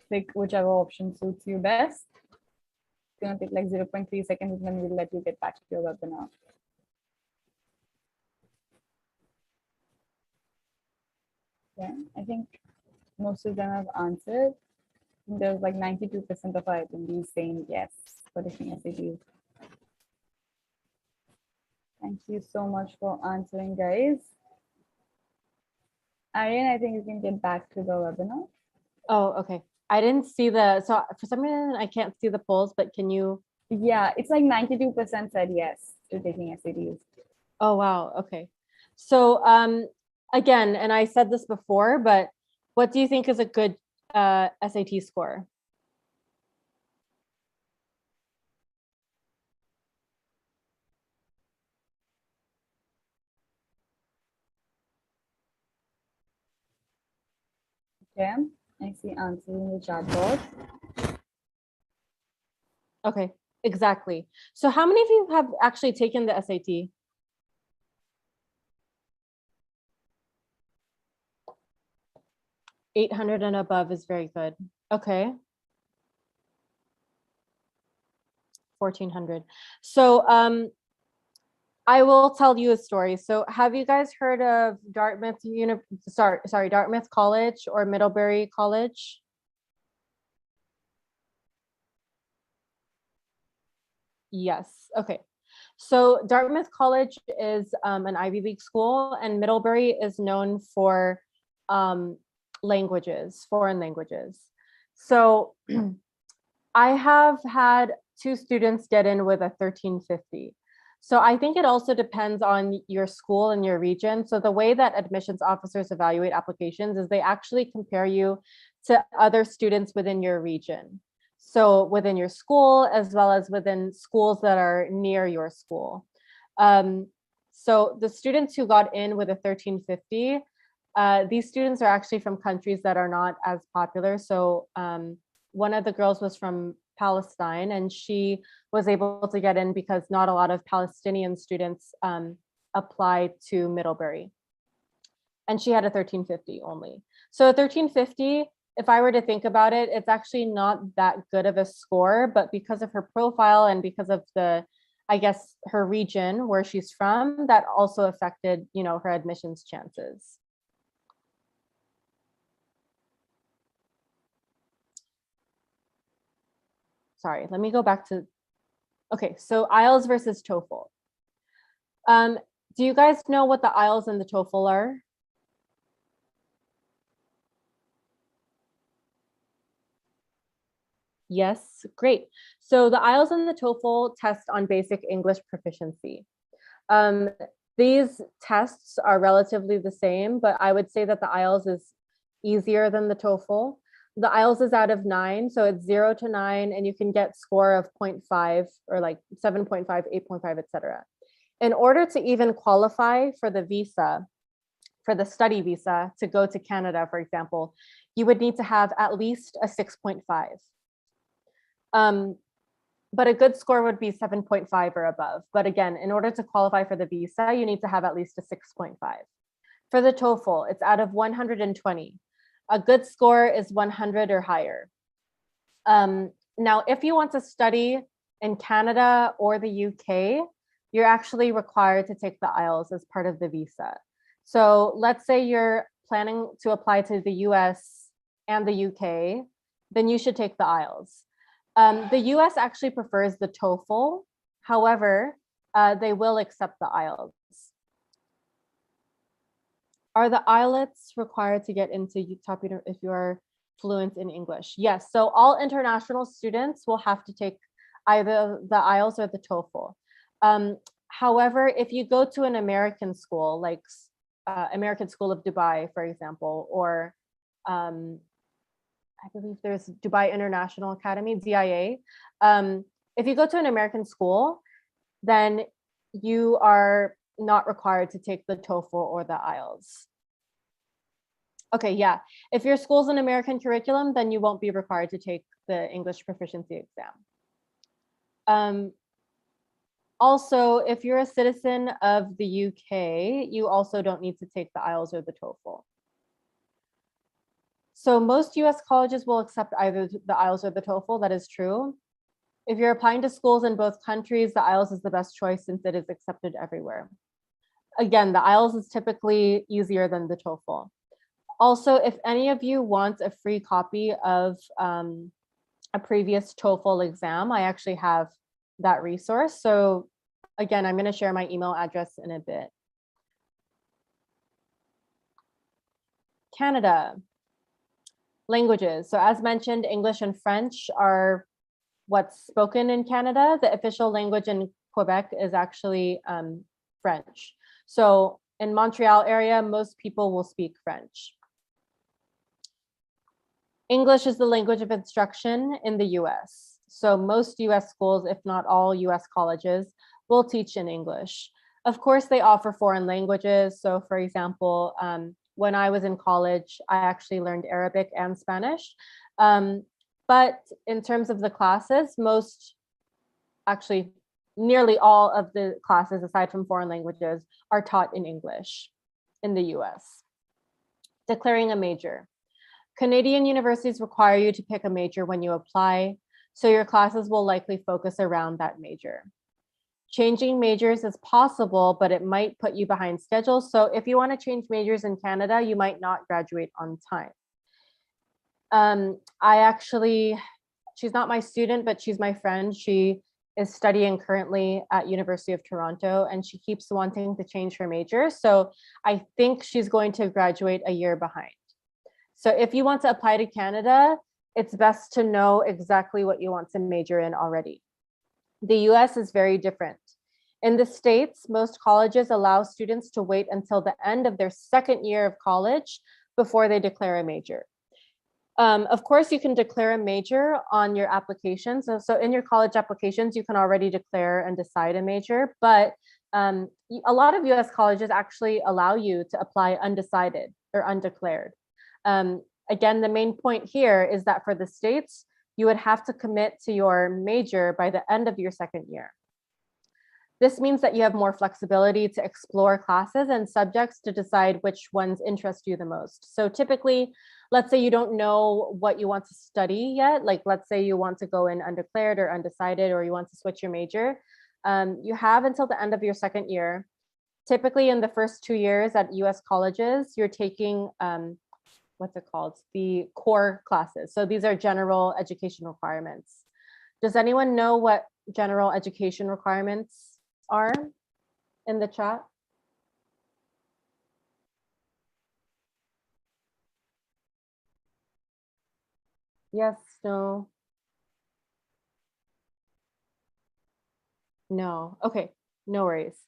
click whichever option suits you best. It's gonna take like 0.3 seconds, and then we'll let you get back to your webinar. Yeah, I think most of them have answered. There's like 92% of our attendees saying yes for taking SATs. Thank you so much for answering, guys. Arienne, I think you can get back to the webinar. Oh, okay. I didn't see the, so for some reason I can't see the polls, but can you? Yeah, it's like 92% said yes to taking SATs. Oh, wow. Okay. So again, and I said this before, but what do you think is a good SAT score? Okay, I see answers in the chat box. Okay, exactly. So how many of you have actually taken the SAT? $800 and above is very good. Okay. 1,400. So I will tell you a story. So have you guys heard of Dartmouth Dartmouth College or Middlebury College? Yes. Okay. So Dartmouth College is an Ivy League school, and Middlebury is known for languages, foreign languages. So I have had 2 students get in with a 1350. So I think it also depends on your school and your region. So the way that admissions officers evaluate applications is they actually compare you to other students within your region. So within your school, as well as within schools that are near your school. So the students who got in with a 1350, these students are actually from countries that are not as popular. So one of the girls was from Palestine, and she was able to get in because not a lot of Palestinian students applied to Middlebury. And she had a 1350 only. So a 1350, if I were to think about it, it's actually not that good of a score, but because of her profile and because of the, I guess, her region where she's from, that also affected, you know, her admissions chances. Sorry, let me go back to, okay, so IELTS versus TOEFL. Do you guys know what the IELTS and the TOEFL are? Yes, great. So the IELTS and the TOEFL test on basic English proficiency. Um, these tests are relatively the same, but I would say that the IELTS is easier than the TOEFL. The IELTS is out of 9, so it's 0 to 9, and you can get score of 0.5 or like 7.5, 8.5, etc. In order to even qualify for the visa, for the study visa to go to Canada, for example, you would need to have at least a 6.5. But a good score would be 7.5 or above. But again, in order to qualify for the visa, you need to have at least a 6.5. For the TOEFL, it's out of 120. A good score is 100 or higher. Now, if you want to study in Canada or the UK, you're actually required to take the IELTS as part of the visa. So let's say you're planning to apply to the US and the UK, then you should take the IELTS. The US actually prefers the TOEFL. However, they will accept the IELTS. Are the IELTS required to get into top if you are fluent in English? Yes, so all international students will have to take either the IELTS or the TOEFL. However, if you go to an American school, like American School of Dubai, for example, or I believe there's Dubai International Academy, DIA. If you go to an American school, then you are not required to take the TOEFL or the IELTS. Okay, yeah. If your school's an American curriculum, then you won't be required to take the English proficiency exam. Also, if you're a citizen of the UK, you also don't need to take the IELTS or the TOEFL. So most US colleges will accept either the IELTS or the TOEFL, that is true. If you're applying to schools in both countries, the IELTS is the best choice since it is accepted everywhere. Again, the IELTS is typically easier than the TOEFL. Also, if any of you want a free copy of a previous TOEFL exam, I actually have that resource. So again, I'm going to share my email address in a bit. Canada. Languages. So as mentioned, English and French are what's spoken in Canada. The official language in Quebec is actually French. So in Montreal area, most people will speak French. English is the language of instruction in the US. So most US schools, if not all US colleges, will teach in English. Of course, they offer foreign languages. So for example, when I was in college, I actually learned Arabic and Spanish. But in terms of the classes, actually nearly all of the classes, aside from foreign languages, are taught in English in the US. Declaring a major. Canadian universities require you to pick a major when you apply, so your classes will likely focus around that major. Changing majors is possible, but it might put you behind schedule. So if you want to change majors in Canada, you might not graduate on time. She's not my student, but she's my friend. She is studying currently at University of Toronto, and she keeps wanting to change her major. So I think she's going to graduate a year behind. So if you want to apply to Canada, it's best to know exactly what you want to major in already. The US is very different. In the States, most colleges allow students to wait until the end of their second year of college before they declare a major. Of course, you can declare a major on your applications. So in your college applications, you can already declare and decide a major, but a lot of US colleges actually allow you to apply undecided or undeclared. Again, the main point here is that for the States, you would have to commit to your major by the end of your second year. This means that you have more flexibility to explore classes and subjects to decide which ones interest you the most. So typically, let's say you don't know what you want to study yet, like let's say you want to go in undeclared or undecided, or you want to switch your major, you have until the end of your second year. Typically in the first 2 years at US colleges, you're taking, what's it called? The core classes. So these are general education requirements. Does anyone know what general education requirements are in the chat? Yes, no. No, okay, no worries.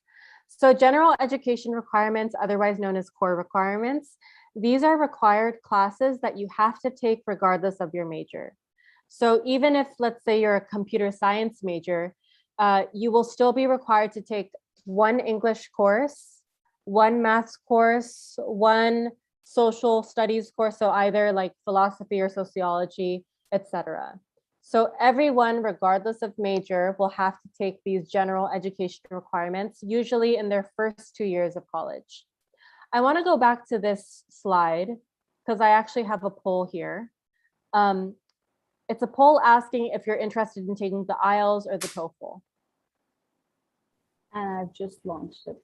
So general education requirements, otherwise known as core requirements, these are required classes that you have to take regardless of your major. So even if, let's say, you're a computer science major, you will still be required to take one English course, one math course, one social studies course, so either like philosophy or sociology, etc. So everyone, regardless of major, will have to take these general education requirements, usually in their first 2 years of college. I want to go back to this slide because I actually have a poll here. It's a poll asking if you're interested in taking the IELTS or the TOEFL. And I've just launched it.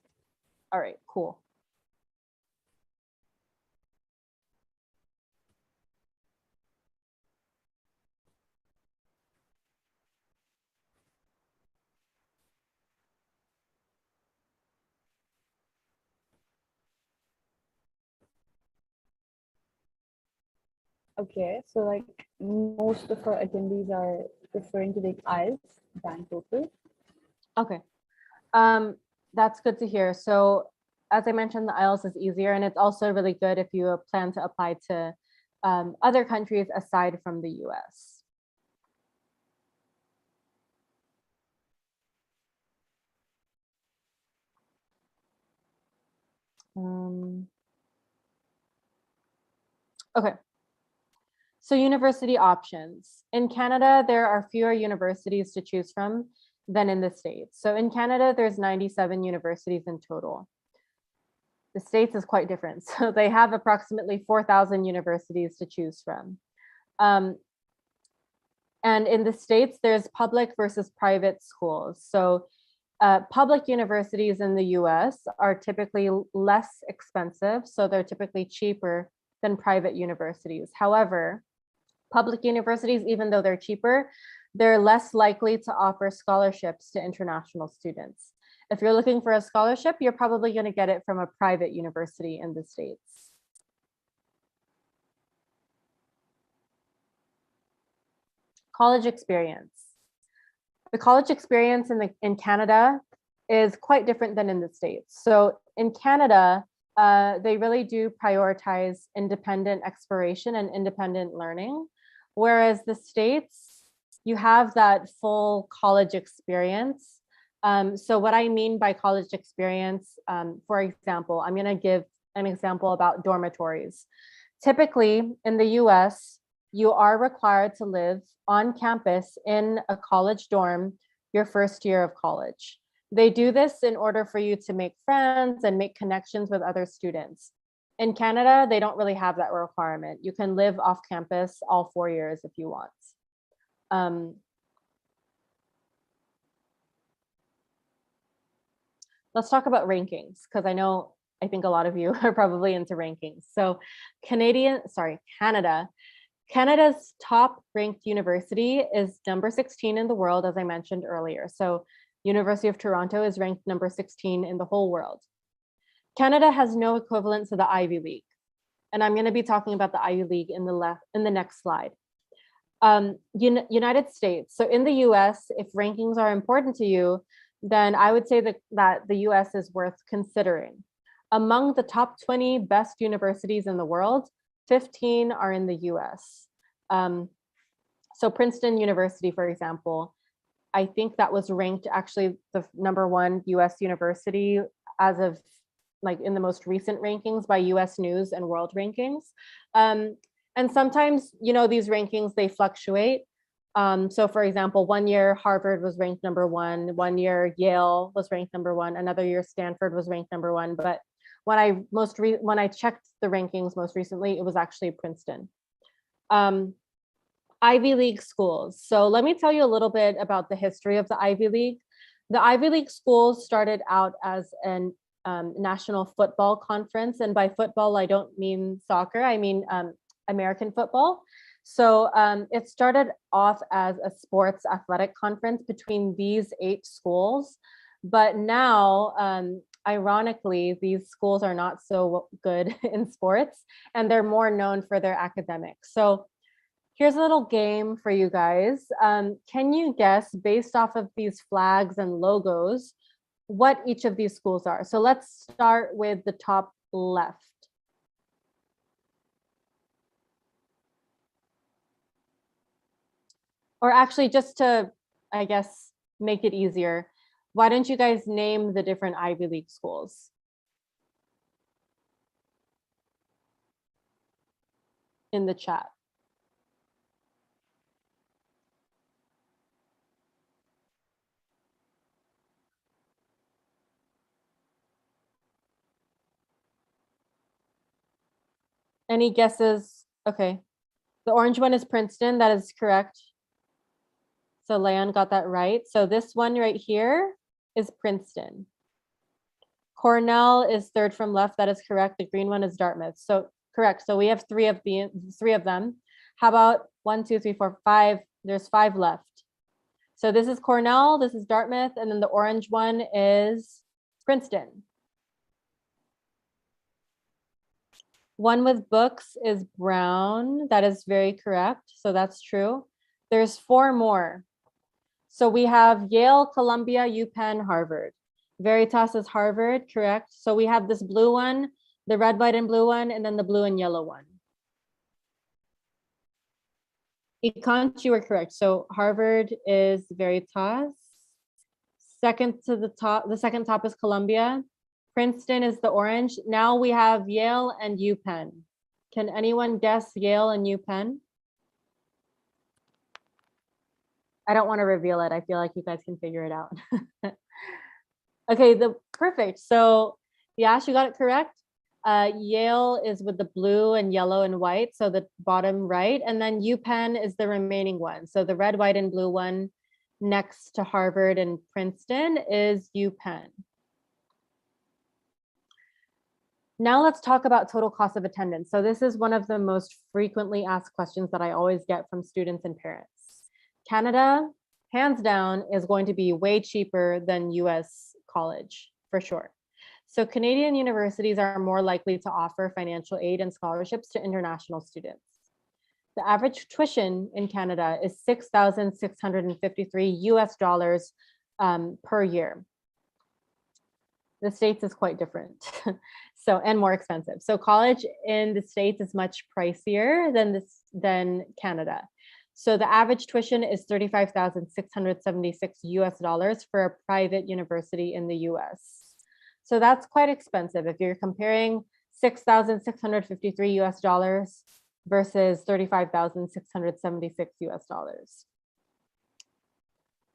All right, cool. Okay, so like most of our attendees are preferring to take IELTS than TOEFL. Okay, that's good to hear. So as I mentioned, the IELTS is easier, and it's also really good if you plan to apply to other countries aside from the US. Okay. So university options. In Canada, there are fewer universities to choose from than in the States. So in Canada, there's 97 universities in total. The States is quite different. So they have approximately 4,000 universities to choose from. And in the States, there's public versus private schools. So public universities in the US are typically less expensive. So they're typically cheaper than private universities. However, public universities, even though they're cheaper, they're less likely to offer scholarships to international students. If you're looking for a scholarship, you're probably going to get it from a private university in the States. College experience. The college experience in Canada is quite different than in the States. So in Canada, they really do prioritize independent exploration and independent learning. Whereas the States, you have that full college experience. So what I mean by college experience, for example, I'm going to give an example about dormitories. Typically in the US, you are required to live on campus in a college dorm your first year of college. They do this in order for you to make friends and make connections with other students. In Canada, they don't really have that requirement. You can live off campus all 4 years if you want. Let's talk about rankings, because I think a lot of you are probably into rankings. So Canada's top ranked university is number 16 in the world, as I mentioned earlier. So University of Toronto is ranked number 16 in the whole world. Canada has no equivalent to the Ivy League. And I'm going to be talking about the Ivy League in the next slide. United States. So in the US, if rankings are important to you, then I would say that the US is worth considering. Among the top 20 best universities in the world, 15 are in the US. So Princeton University, for example, I think that was ranked actually the #1 US university as of like in the most recent rankings by US News and World Rankings. And sometimes, these rankings, they fluctuate. So for example, 1 year Harvard was ranked #1, 1 year Yale was ranked #1, another year Stanford was ranked #1. But when I checked the rankings most recently, it was actually Princeton. Ivy League schools. So let me tell you a little bit about the history of the Ivy League. The Ivy League schools started out as an national football conference. And by football, I don't mean soccer, I mean American football. So it started off as a sports athletic conference between these 8 schools. But now, ironically, these schools are not so good in sports, and they're more known for their academics. So here's a little game for you guys. Can you guess, based off of these flags and logos, what each of these schools are. So let's start with the top left. Or actually, just to, I guess, make it easier, why don't you guys name the different Ivy League schools? In the chat. Any guesses? Okay. The orange one is Princeton. That is correct. So Leon got that right. So this one right here is Princeton. Cornell is third from left. That is correct. The green one is Dartmouth. So correct. So we have three of them. How about 1, 2, 3, 4, 5? There's 5 left. So this is Cornell, this is Dartmouth, and then the orange one is Princeton. One with books is Brown. That is very correct. So that's true. There's 4 more. So we have Yale, Columbia, UPenn, Harvard. Veritas is Harvard, correct. So we have this blue one, the red, white, and blue one, and then the blue and yellow one. Econ, you were correct. So Harvard is Veritas. Second to the top, the second top is Columbia. Princeton is the orange. Now we have Yale and UPenn. Can anyone guess Yale and UPenn? I don't want to reveal it. I feel like you guys can figure it out. Okay, perfect. So Yash, you got it correct. Yale is with the blue and yellow and white, so the bottom right, and then UPenn is the remaining one. So the red, white, and blue one next to Harvard and Princeton is UPenn. Now let's talk about total cost of attendance. So this is one of the most frequently asked questions that I always get from students and parents. Canada, hands down, is going to be way cheaper than US college, for sure. So Canadian universities are more likely to offer financial aid and scholarships to international students. The average tuition in Canada is $6,653 US per year. The States is quite different, and more expensive. So college in the States is much pricier than Canada. So the average tuition is $35,676 US for a private university in the US. So that's quite expensive if you're comparing $6,653 US versus $35,676 US.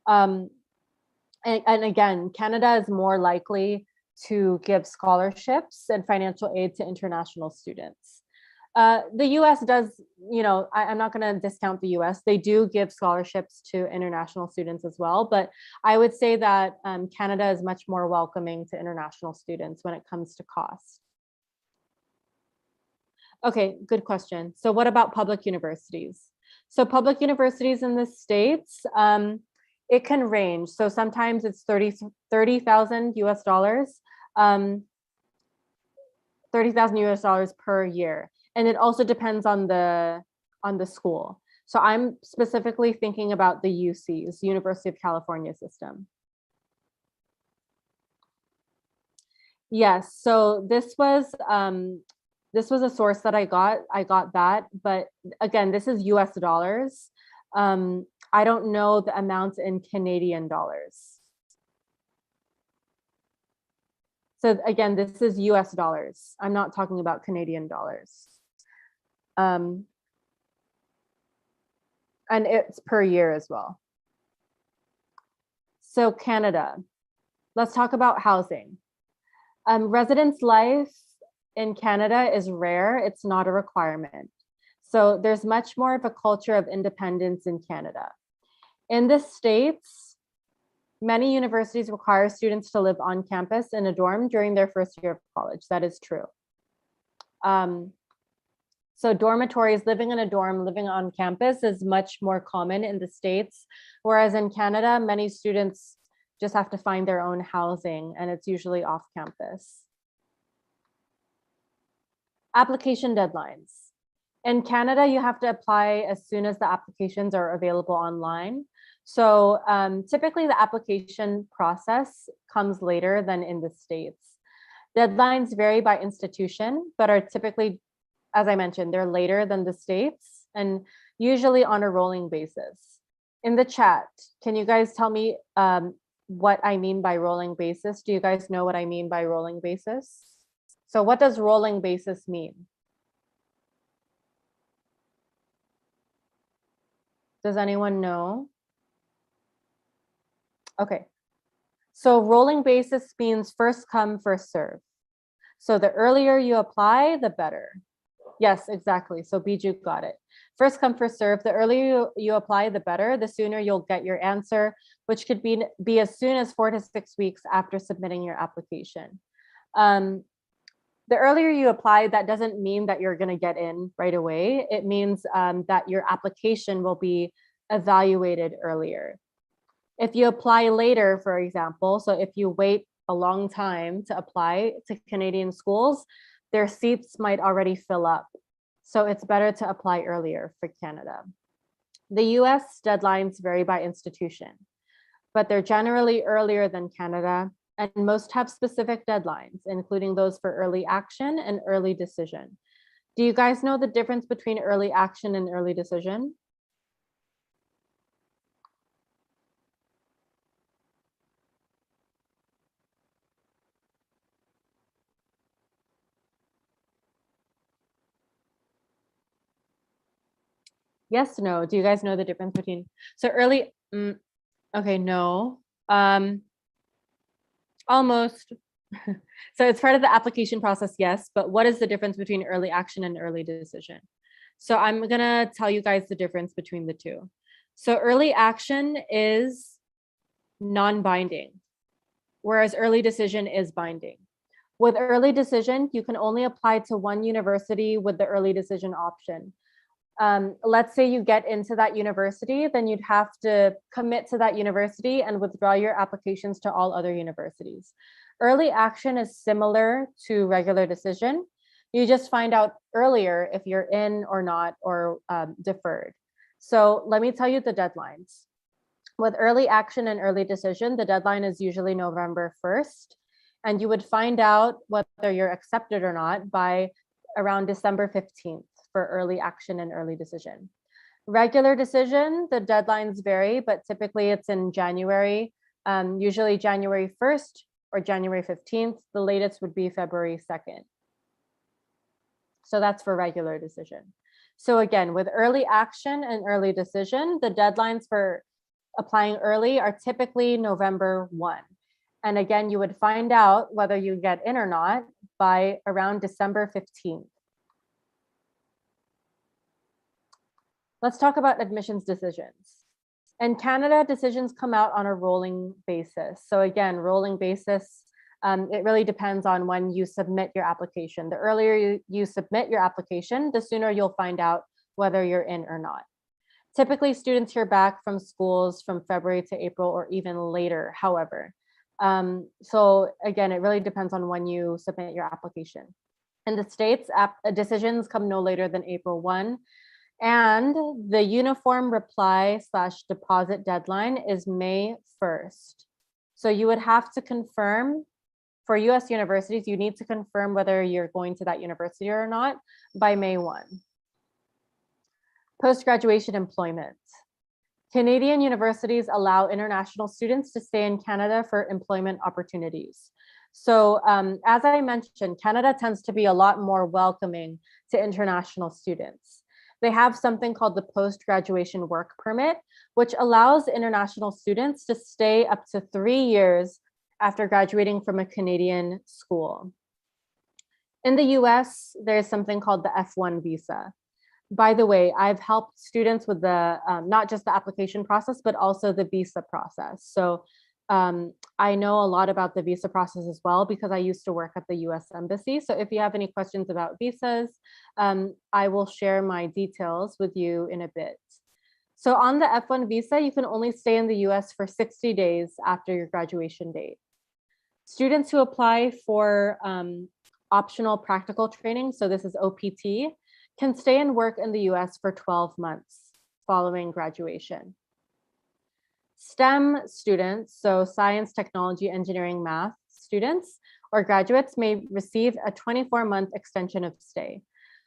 And again, Canada is more likely to give scholarships and financial aid to international students. The US does, I'm not going to discount the US. They do give scholarships to international students as well, but I would say that Canada is much more welcoming to international students when it comes to cost. Okay, good question. So what about public universities? So public universities in the States, it can range. So sometimes it's $30,000 US, $30,000 US per year. And it also depends on the school. So I'm specifically thinking about the UC's, University of California system. Yes, so this was a source that I got that, but again, this is US dollars. I don't know the amounts in Canadian dollars. So again, this is US dollars. I'm not talking about Canadian dollars. And it's per year as well. So Canada, let's talk about housing. Residence life in Canada is rare. It's not a requirement. So there's much more of a culture of independence in Canada. In the States, many universities require students to live on campus in a dorm during their first year of college. That is true. So dormitories, living in a dorm, living on campus is much more common in the States, whereas in Canada, many students just have to find their own housing and it's usually off campus. Application deadlines. In Canada, you have to apply as soon as the applications are available online. So typically the application process comes later than in the States. Deadlines vary by institution, but are typically, as I mentioned, they're later than the States and usually on a rolling basis. In the chat, can you guys tell me what I mean by rolling basis? Do you guys know what I mean by rolling basis? So what does rolling basis mean? Does anyone know? Okay, so rolling basis means first come, first serve. So the earlier you apply, the better. Yes, exactly. So Biju got it. First come, first serve. The earlier you apply, the better. The sooner you'll get your answer, which could be as soon as 4 to 6 weeks after submitting your application. The earlier you apply, that doesn't mean that you're going to get in right away. It means that your application will be evaluated earlier. If you apply later, for example, so if you wait a long time to apply to Canadian schools, their seats might already fill up. So it's better to apply earlier for Canada. The US deadlines vary by institution, but they're generally earlier than Canada, and most have specific deadlines, including those for early action and early decision. Do you guys know the difference between early action and early decision? Yes, no. Do you guys know the difference between, so early, okay, no. Almost. So it's part of the application process, yes, but what is the difference between early action and early decision? So I'm gonna tell you guys the difference between the two. So early action is non-binding, whereas early decision is binding. With early decision, you can only apply to one university with the early decision option. Let's say you get into that university, then you'd have to commit to that university and withdraw your applications to all other universities. Early action is similar to regular decision. You just find out earlier if you're in or not, or deferred. So let me tell you the deadlines. With early action and early decision, the deadline is usually November 1st, and you would find out whether you're accepted or not by around December 15th for early action and early decision. Regular decision, the deadlines vary, but typically it's in January, usually January 1st or January 15th. The latest would be February 2nd. So that's for regular decision. So again, with early action and early decision, the deadlines for applying early are typically November 1. And again, you would find out whether you get in or not by around December 15th. Let's talk about admissions decisions. In Canada, decisions come out on a rolling basis. So again, rolling basis, it really depends on when you submit your application. The earlier you submit your application, the sooner you'll find out whether you're in or not. Typically, students hear back from schools from February to April or even later, however. So again, it really depends on when you submit your application. In the States, decisions come no later than April 1. And the uniform reply/deposit deadline is May 1st. So you would have to confirm, for US universities, you need to confirm whether you're going to that university or not by May 1. Post-graduation employment. Canadian universities allow international students to stay in Canada for employment opportunities. So as I mentioned, Canada tends to be a lot more welcoming to international students. They have something called the post-graduation work permit, which allows international students to stay up to 3 years after graduating from a Canadian school. In the US, there's something called the F1 visa. By the way, I've helped students with the, not just the application process, but also the visa process. So I know a lot about the visa process as well, because I used to work at the US Embassy. So if you have any questions about visas, I will share my details with you in a bit. So on the F1 visa, you can only stay in the US for 60 days after your graduation date. Students who apply for optional practical training, so this is OPT, can stay and work in the US for 12 months following graduation. STEM students, so science, technology, engineering, math students or graduates may receive a 24-month extension of stay.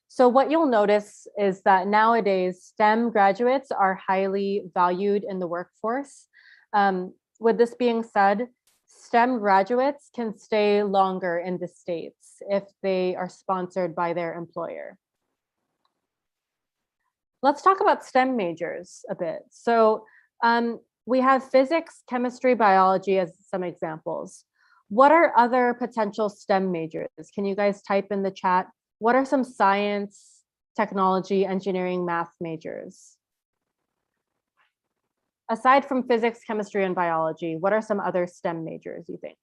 So what you'll notice is that nowadays STEM graduates are highly valued in the workforce. With this being said, STEM graduates can stay longer in the States if they are sponsored by their employer. Let's talk about STEM majors a bit. So we have physics, chemistry, biology as some examples. What are other potential STEM majors? Can you guys type in the chat? What are some science, technology, engineering, math majors? Aside from physics, chemistry, and biology, what are some other STEM majors you think?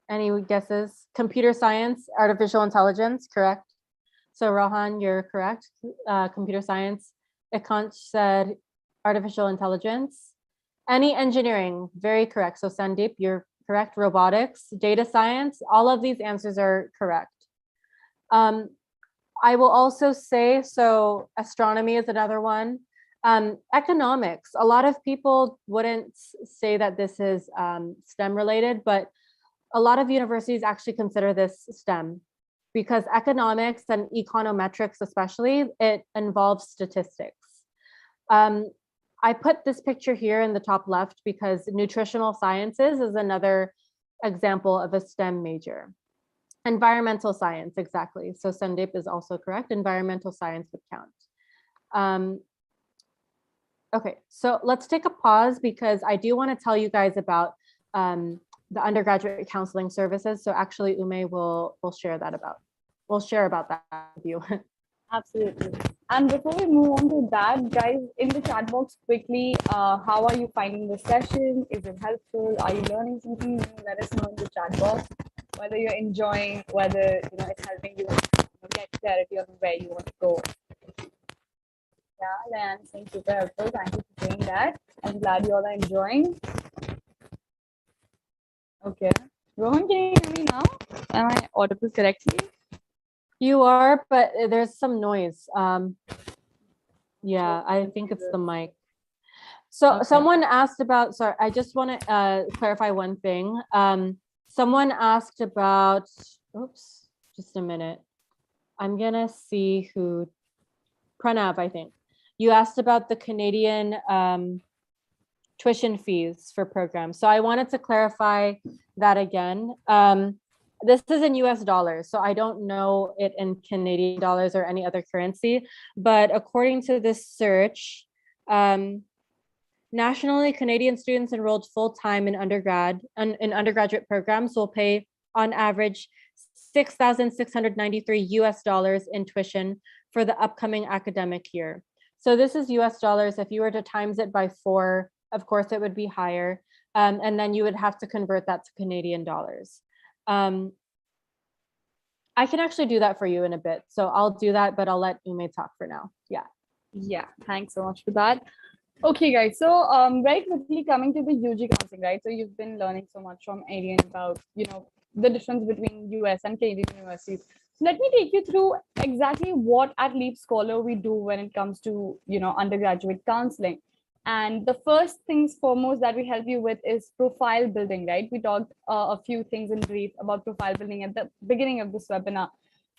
Any guesses? Computer science, artificial intelligence, correct? So Rohan, you're correct. Computer science. Ikanch said artificial intelligence. Any engineering, very correct. So Sandeep, you're correct. Robotics, data science, all of these answers are correct. I will also say, so astronomy is another one. Economics, a lot of people wouldn't say that this is STEM related, but a lot of universities actually consider this STEM because economics and econometrics especially, it involves statistics. I put this picture here in the top left because nutritional sciences is another example of a STEM major. Environmental science, exactly. So Sandeep is also correct. Environmental science would count. Okay, so let's take a pause because I do want to tell you guys about the undergraduate counseling services. So actually Ume will share about that with you. Absolutely. And before we move on to that, guys, in the chat box quickly, how are you finding the session? Is it helpful? Are you learning something new? Let us know in the chat box whether you're enjoying, whether it's helping you get clarity on where you want to go. Yeah, Leanne, saying super helpful. Thank you for saying that. I'm glad you all are enjoying. Okay. Rohan, can you hear me now? Am I audible correctly? You are, but there's some noise. Yeah, I think it's the mic. So okay. Someone asked about, sorry, I just want to clarify one thing. Someone asked about, oops, just a minute. I'm gonna see who, Pranav, I think. You asked about the Canadian tuition fees for programs. So I wanted to clarify that again. This is in US dollars, so I don't know it in Canadian dollars or any other currency, but according to this search, nationally, Canadian students enrolled full-time in undergraduate programs will pay on average $6,693 US in tuition for the upcoming academic year. So this is US dollars. If you were to times it by 4, of course it would be higher. And then you would have to convert that to Canadian dollars. I can actually do that for you in a bit. So I'll do that, but I'll let Ume talk for now. Yeah. Yeah, thanks so much for that. Okay, guys. So very quickly coming to the UG counseling, right? So you've been learning so much from Arienne about, the difference between US and Canadian universities. So let me take you through exactly what at LeapScholar we do when it comes to, undergraduate counseling. And the first things foremost that we help you with is profile building, right? We talked a few things in brief about profile building at the beginning of this webinar.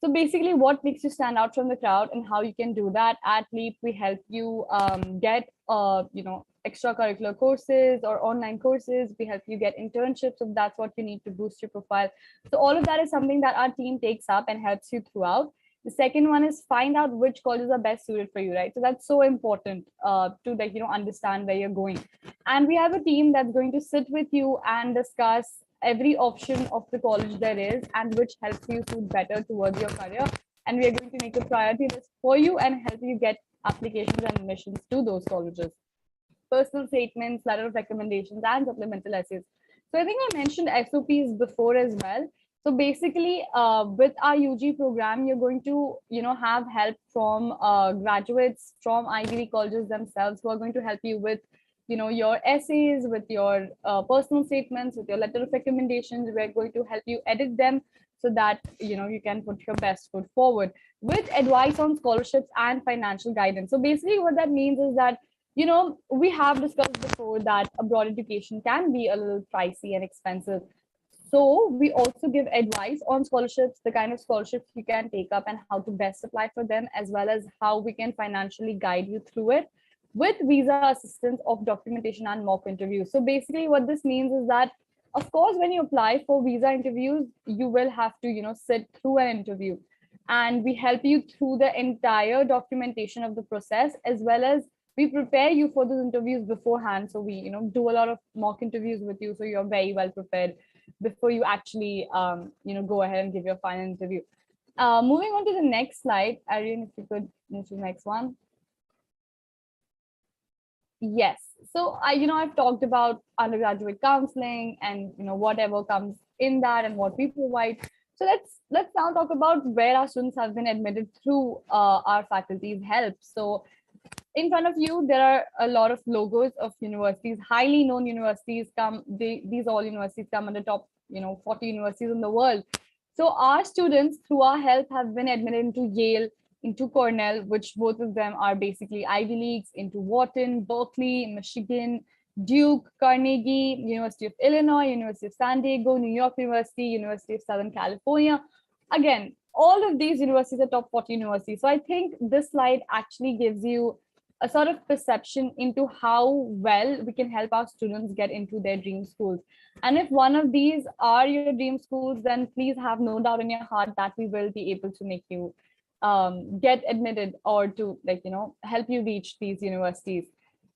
So basically what makes you stand out from the crowd and how you can do that at Leap, we help you get, extracurricular courses or online courses. We help you get internships if that's what you need to boost your profile. So all of that is something that our team takes up and helps you throughout. The second one is find out which colleges are best suited for you, right? So that's so important to understand where you're going. And we have a team that's going to sit with you and discuss every option of the college there is and which helps you suit better towards your career. And we are going to make a priority list for you and help you get applications and admissions to those colleges. Personal statements, letter of recommendations, and supplemental essays. So I think I mentioned SOPs before as well. So basically, with our UG program, you're going to, have help from graduates from Ivy League colleges themselves who are going to help you with, your essays, with your personal statements, with your letter of recommendations. We're going to help you edit them so that you can put your best foot forward, with advice on scholarships and financial guidance. So basically what that means is that we have discussed before that abroad education can be a little pricey and expensive. So we also give advice on scholarships, the kind of scholarships you can take up and how to best apply for them, as well as how we can financially guide you through it, with visa assistance of documentation and mock interviews. So basically what this means is that, of course, when you apply for visa interviews, you will have to, sit through an interview. And we help you through the entire documentation of the process, as well as we prepare you for those interviews beforehand. So we, do a lot of mock interviews with you, so you're very well prepared before you actually, go ahead and give your final interview. Moving on to the next slide, Arienne, if you could move to the next one. Yes. So I've talked about undergraduate counseling and whatever comes in that and what we provide. So let's now talk about where our students have been admitted through our faculty's help. So in front of you, there are a lot of logos of universities, highly known universities. These all universities come under top 40 universities in the world. So our students, through our help, have been admitted into Yale, into Cornell, which both of them are basically Ivy Leagues, into Wharton, Berkeley, Michigan, Duke, Carnegie, University of Illinois, University of San Diego, New York University, University of Southern California. Again, all of these universities are top 40 universities. So I think this slide actually gives you a sort of perception into how well we can help our students get into their dream schools. And if one of these are your dream schools, then please have no doubt in your heart that we will be able to make you get admitted, or to help you reach these universities.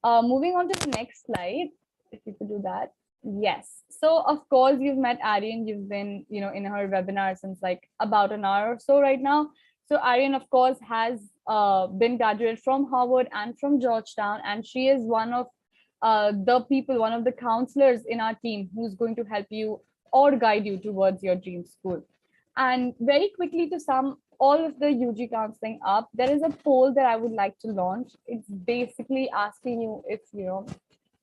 Moving on to the next slide, if you could do that. Yes. So of course you've met Arienne. You've been in her webinar since like about an hour or so right now. So Arienne, of course, has been graduated from Harvard and from Georgetown, and she is one of one of the counselors in our team who's going to help you or guide you towards your dream school. And very quickly, to sum all of the UG counseling up, there is a poll that I would like to launch. It's basically asking you if you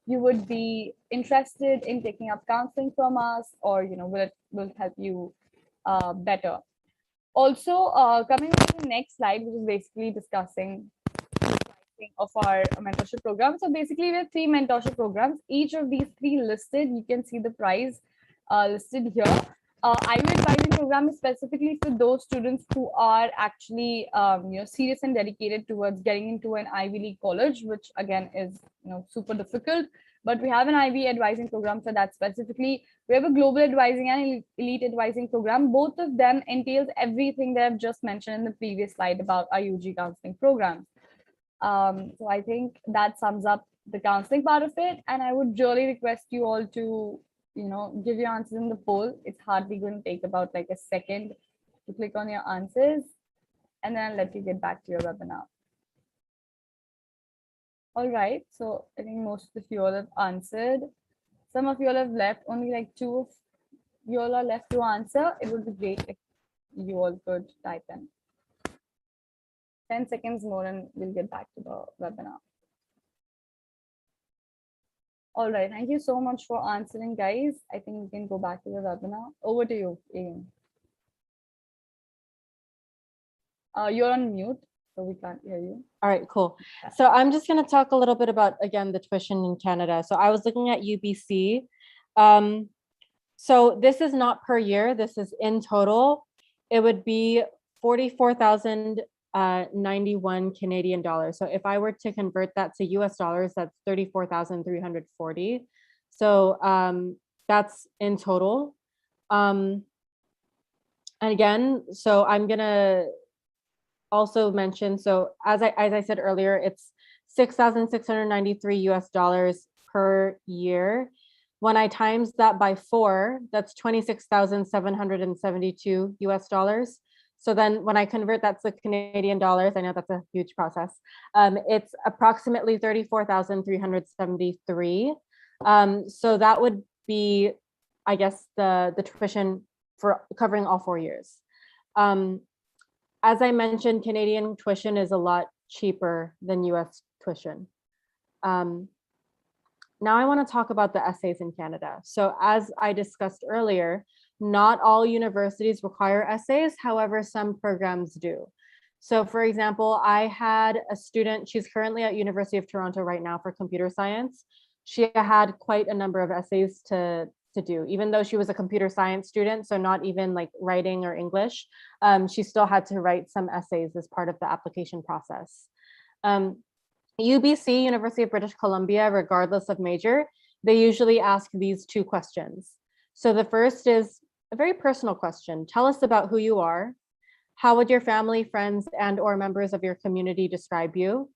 would be interested in taking up counseling from us, or will help you better. Also, coming to the next slide, which is basically discussing pricing of our mentorship program. So basically, we have 3 mentorship programs. Each of these 3 listed, you can see the price listed here. IB advising program is specifically for those students who are actually serious and dedicated towards getting into an Ivy League college, which again is super difficult. But we have an IB advising program for that specifically. We have a global advising and elite advising program. Both of them entails everything that I've just mentioned in the previous slide about our UG counseling programs. So I think that sums up the counseling part of it. And I would really request you all to give your answers in the poll. It's hardly going to take about like a second to click on your answers, and then I'll let you get back to your webinar. All right, so I think most of you all have answered. Some of you all have left, only like 2 of you all are left to answer. It would be great if you all could type in. 10 seconds more and we'll get back to the webinar. All right, thank you so much for answering, guys. I think we can go back to the webinar. Over to you, Arienne. You're on mute, so we can't hear you. All right, cool. So I'm just going to talk a little bit about, again, the tuition in Canada. So I was looking at UBC. So this is not per year. This is in total. It would be 44,091 Canadian dollars. So if I were to convert that to US dollars, that's 34,340. So that's in total. And again, so I'm going to also mention, so as I said earlier, it's 6,693 US dollars per year. When I times that by 4, that's 26,772 US dollars. So then when I convert that to Canadian dollars, I know that's a huge process. It's approximately 34,373. So that would be, I guess, the tuition for covering all 4 years. As I mentioned, Canadian tuition is a lot cheaper than US tuition. Now I want to talk about the essays in Canada. So as I discussed earlier, not all universities require essays. However, some programs do. So for example, I had a student, she's currently at University of Toronto right now for computer science. She had quite a number of essays to do, even though she was a computer science student, so not even like writing or English, she still had to write some essays as part of the application process. UBC, University of British Columbia, regardless of major, they usually ask these two questions. So the first is a very personal question. Tell us about who you are. How would your family, friends, and or members of your community describe you?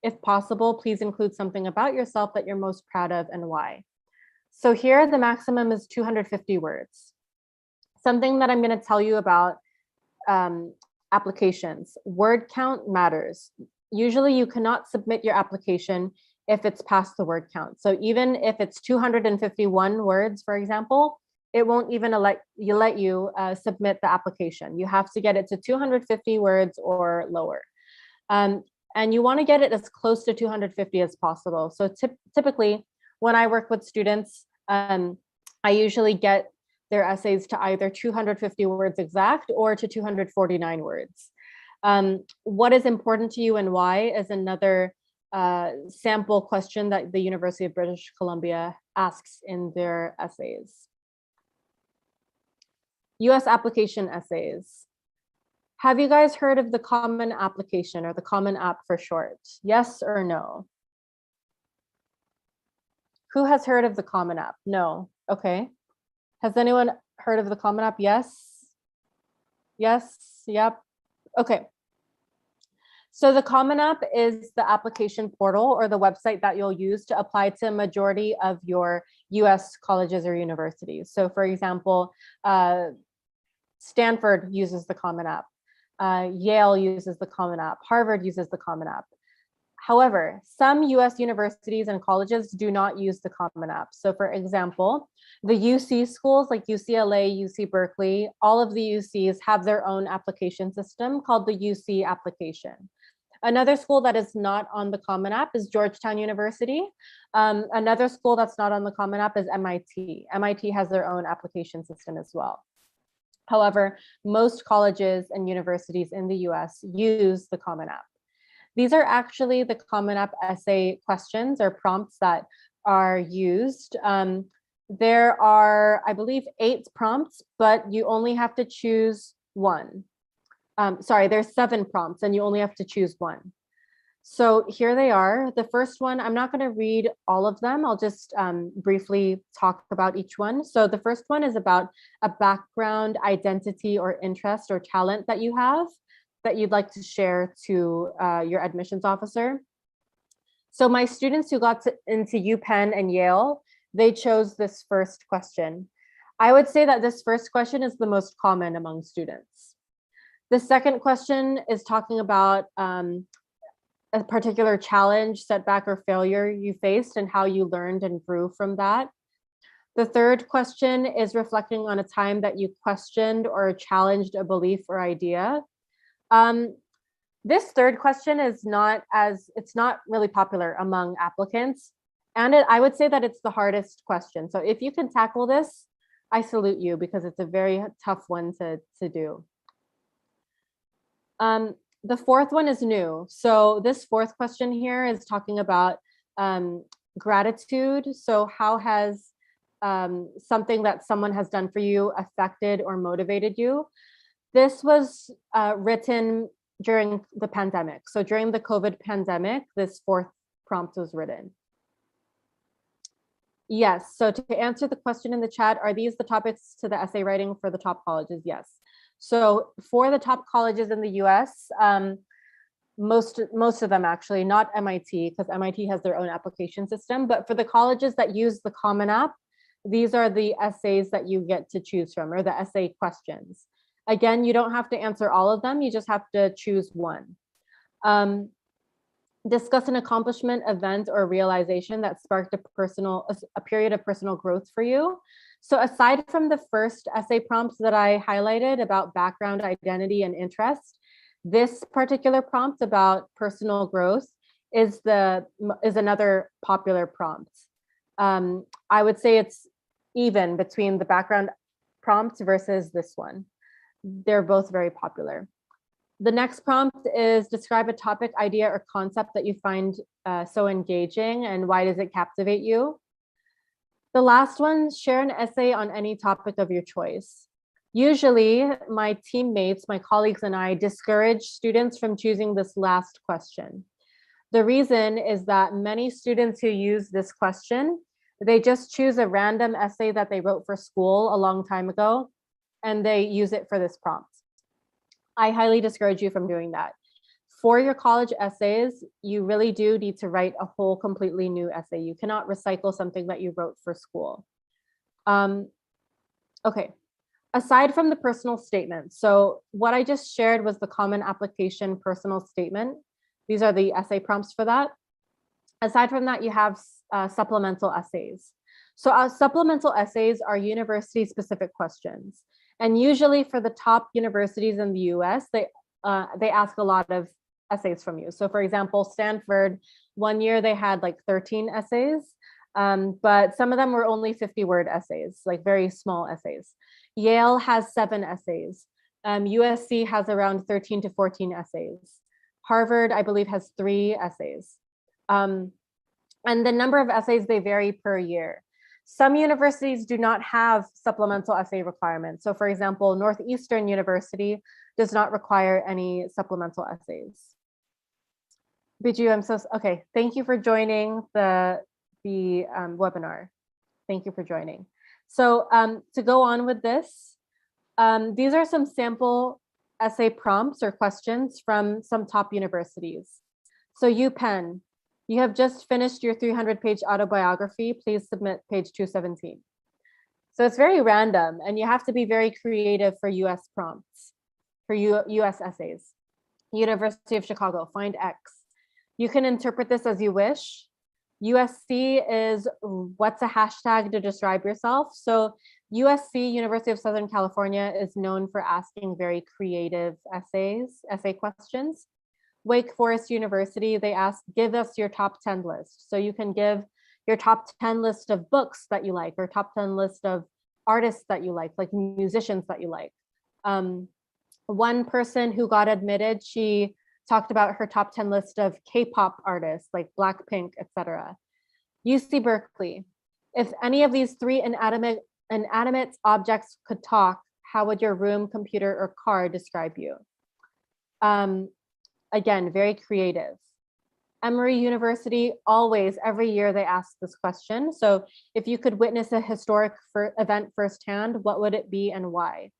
If possible, please include something about yourself that you're most proud of and why. So here, the maximum is 250 words. Something that I'm going to tell you about applications. Word count matters. Usually you cannot submit your application if it's past the word count. So even if it's 251 words, for example, it won't even let you submit the application. You have to get it to 250 words or lower. And you want to get it as close to 250 as possible. So typically, when I work with students, I usually get their essays to either 250 words exact or to 249 words. What is important to you and why is another sample question that the University of British Columbia asks in their essays. U.S. application essays. Have you guys heard of the Common Application, or the Common App for short? Yes or no? Who has heard of the Common App? No. Okay. Has anyone heard of the Common App? Yes. Yes. Yep. Okay. So the Common App is the application portal or the website that you'll use to apply to a majority of your US colleges or universities. So for example, Stanford uses the Common App. Yale uses the Common App. Harvard uses the Common App. However, some US universities and colleges do not use the Common App. So for example, the UC schools like UCLA, UC Berkeley, all of the UCs have their own application system called the UC application. Another school that is not on the Common App is Georgetown University. Another school that's not on the Common App is MIT. MIT has their own application system as well. However, most colleges and universities in the US use the Common App. These are actually the Common App essay questions or prompts that are used. There are, I believe, 8 prompts, but you only have to choose one. Sorry, there's 7 prompts and you only have to choose one. So here they are. The first one, I'm not going to read all of them. I'll just briefly talk about each one. So the first one is about a background, identity, or interest or talent that you have that you'd like to share to your admissions officer. So my students who got into UPenn and Yale, they chose this first question. I would say that this first question is the most common among students. The second question is talking about a particular challenge, setback, or failure you faced and how you learned and grew from that. The third question is reflecting on a time that you questioned or challenged a belief or idea. This third question is it's not really popular among applicants. And I would say that it's the hardest question. So if you can tackle this, I salute you because it's a very tough one to do. The fourth one is new. So this fourth question here is talking about gratitude. So how has something that someone has done for you affected or motivated you? This was written during the pandemic. So during the COVID pandemic, this fourth prompt was written. Yes, so to answer the question in the chat, are these the topics to the essay writing for the top colleges? Yes. So for the top colleges in the US, most of them actually, not MIT, because MIT has their own application system, but for the colleges that use the Common App, these are the essays that you get to choose from, or the essay questions. Again, you don't have to answer all of them, you just have to choose one. Discuss an accomplishment, event, or realization that sparked a period of personal growth for you. So aside from the first essay prompts that I highlighted about background, identity, and interest, this particular prompt about personal growth is another popular prompt. I would say it's even between the background prompt versus this one. They're both very popular. The next prompt is describe a topic, idea, or concept that you find so engaging, and why does it captivate you? The last one, share an essay on any topic of your choice. Usually, my teammates, my colleagues, and I discourage students from choosing this last question. The reason is that many students who use this question, they just choose a random essay that they wrote for school a long time ago, and they use it for this prompt. I highly discourage you from doing that. For your college essays, you really do need to write a whole completely new essay. You cannot recycle something that you wrote for school. Okay, aside from the personal statement, so what I just shared was the common application personal statement. These are the essay prompts for that. Aside from that, you have supplemental essays. So supplemental essays are university-specific questions. And usually for the top universities in the US, they ask a lot of essays from you. So for example, Stanford, one year they had like 13 essays, but some of them were only 50-word essays, like very small essays. Yale has 7 essays. U.S.A. has around 13 to 14 essays. Harvard, I believe, has 3 essays. And the number of essays, they vary per year. Some universities do not have supplemental essay requirements. So for example, Northeastern University does not require any supplemental essays. Biju, okay. Thank you for joining the webinar. Thank you for joining. So to go on with this, these are some sample essay prompts or questions from some top universities. So UPenn, you have just finished your 300-page autobiography. Please submit page 217. So it's very random, and you have to be very creative for US prompts, for US essays. University of Chicago, find X. You can interpret this as you wish. U.S.C. is what's a hashtag to describe yourself. So U.S.C., University of Southern California, is known for asking very creative essay questions. Wake Forest University, they ask, give us your top 10 list. So you can give your top 10 list of books that you like, or top 10 list of artists that you like musicians that you like. One person who got admitted, she talked about her top 10 list of K-pop artists like Blackpink, etc. UC Berkeley, if any of these 3 inanimate objects could talk, how would your room, computer, or car describe you? Again, very creative. Emory University, always, every year they ask this question. So if you could witness a historic event firsthand, what would it be and why?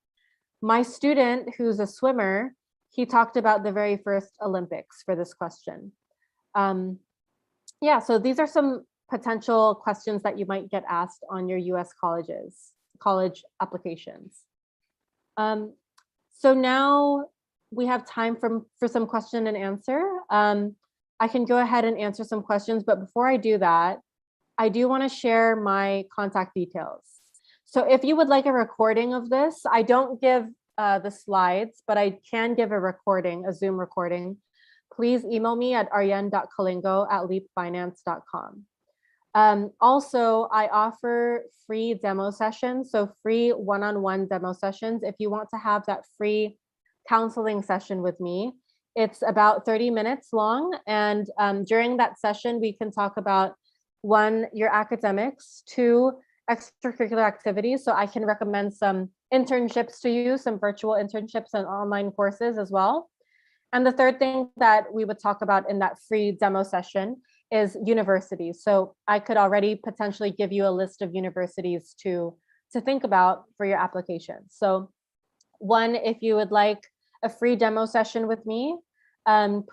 My student, who's a swimmer, he talked about the very first Olympics for this question. Yeah, so these are some potential questions that you might get asked on your US college applications. So now we have time for some question and answer. I can go ahead and answer some questions, but before I do that, I do want to share my contact details. So if you would like a recording of this, I don't give the slides, but I can give a recording, a Zoom recording. Please email me at arienne.kalingo@leapfinance.com. Also, I offer free demo sessions, so free one-on-one demo sessions. If you want to have that free counseling session with me, it's about 30 minutes long. And during that session, we can talk about 1, your academics, 2, extracurricular activities. So I can recommend some internships to you, some virtual internships and online courses as well. And the third thing that we would talk about in that free demo session is universities. So I could already potentially give you a list of universities to think about for your application. So 1, if you would like a free demo session with me,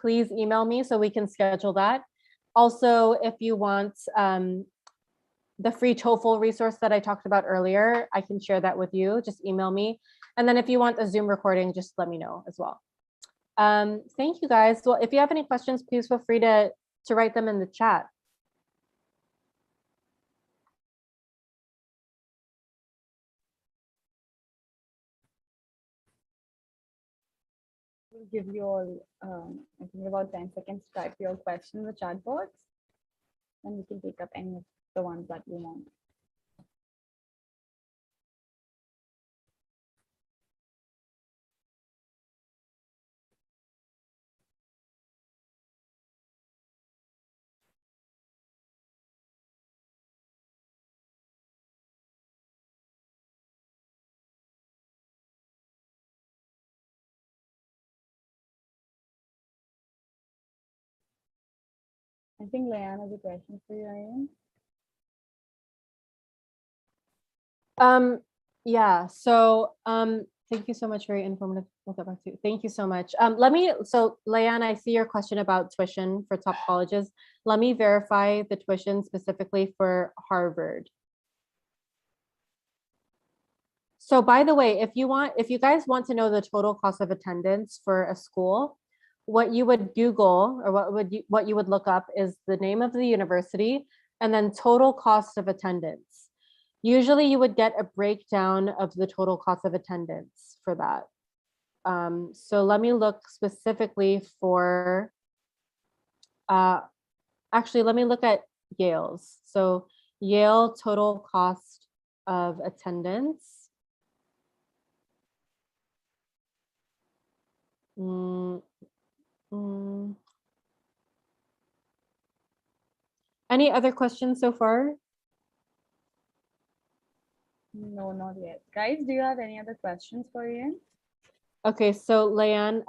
please email me so we can schedule that. Also, if you want the free TOEFL resource that I talked about earlier, I can share that with you. Just email me. And then if you want a Zoom recording, just let me know as well. Thank you guys. Well, if you have any questions, please feel free to write them in the chat. We'll give you all, I think about 10 seconds to type your question in the chat box, and we can take up any of the ones that you want. I think Leanne has a question for you, Arienne. Yeah, so thank you so much, very informative. We'll get back to you. Thank you so much. So Leanne, I see your question about tuition for top colleges. Let me verify the tuition specifically for Harvard. So by the way, if you guys want to know the total cost of attendance for a school, what you would Google or what you would look up is the name of the university and then total cost of attendance. Usually you would get a breakdown of the total cost of attendance for that. So let me look specifically for, actually, let me look at Yale's. So Yale total cost of attendance. Any other questions so far? No, not yet. Guys, do you have any other questions for Arienne? Okay, so Leanne,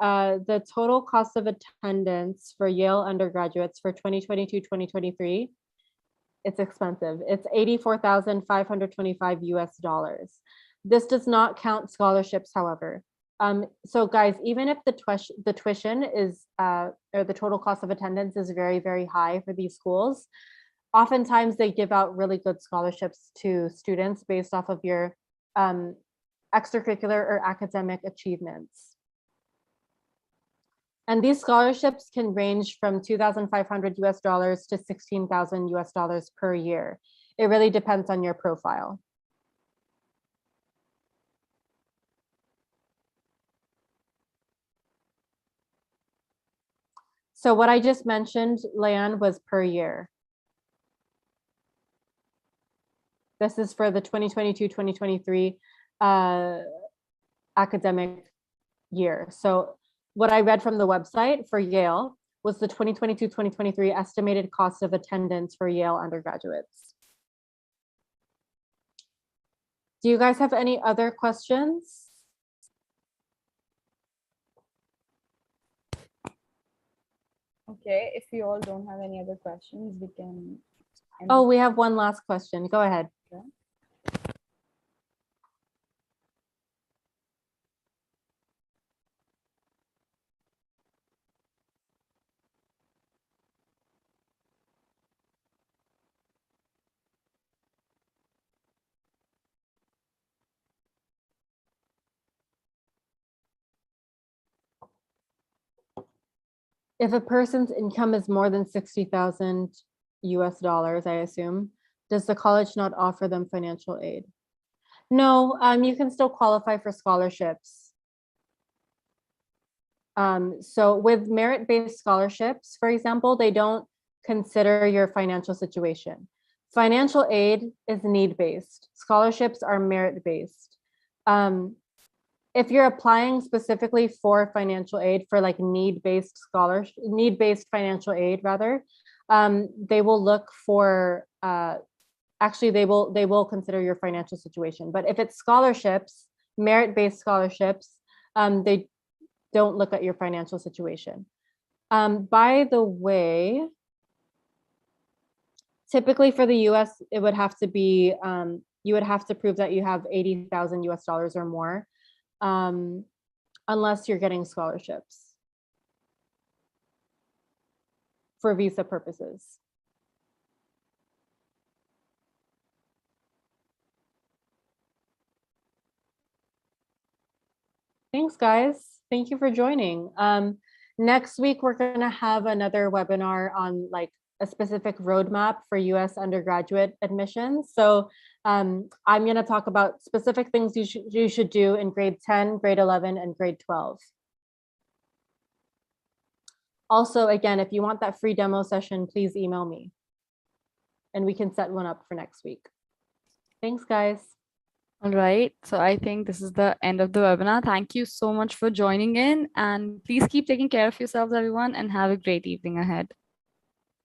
the total cost of attendance for Yale undergraduates for 2022-2023, it's expensive. It's $84,525 US. This does not count scholarships, however. So guys, even if the tuition is, or the total cost of attendance is very, very high for these schools, oftentimes they give out really good scholarships to students based off of your extracurricular or academic achievements. And these scholarships can range from $2,500 US to $16,000 US per year. It really depends on your profile. So what I just mentioned, Leanne, was per year. This is for the 2022-2023 academic year. So what I read from the website for Yale was the 2022-2023 estimated cost of attendance for Yale undergraduates. Do you guys have any other questions? Okay, if you all don't have any other questions, we can. Oh, we have one last question. Go ahead. Okay. If a person's income is more than 60,000 US dollars, I assume, does the college not offer them financial aid? No, you can still qualify for scholarships. So with merit-based scholarships, for example, they don't consider your financial situation. Financial aid is need-based. Scholarships are merit-based. If you're applying specifically for financial aid, for like need-based financial aid rather, they will look for, actually they will consider your financial situation. But if it's scholarships, merit-based scholarships, they don't look at your financial situation. By the way, typically for the US, it would have to be, you would have to prove that you have 80,000 US dollars or more, unless you're getting scholarships for visa purposes. Thanks, guys. Thank you for joining. Next week, we're going to have another webinar on like a specific roadmap for U.S. undergraduate admissions. So I'm going to talk about specific things you should do in grade 10, grade 11, and grade 12. Also, again, if you want that free demo session, please email me. and we can set one up for next week. Thanks, guys. All right. So I think this is the end of the webinar. Thank you so much for joining in, and please keep taking care of yourselves, everyone, and have a great evening ahead.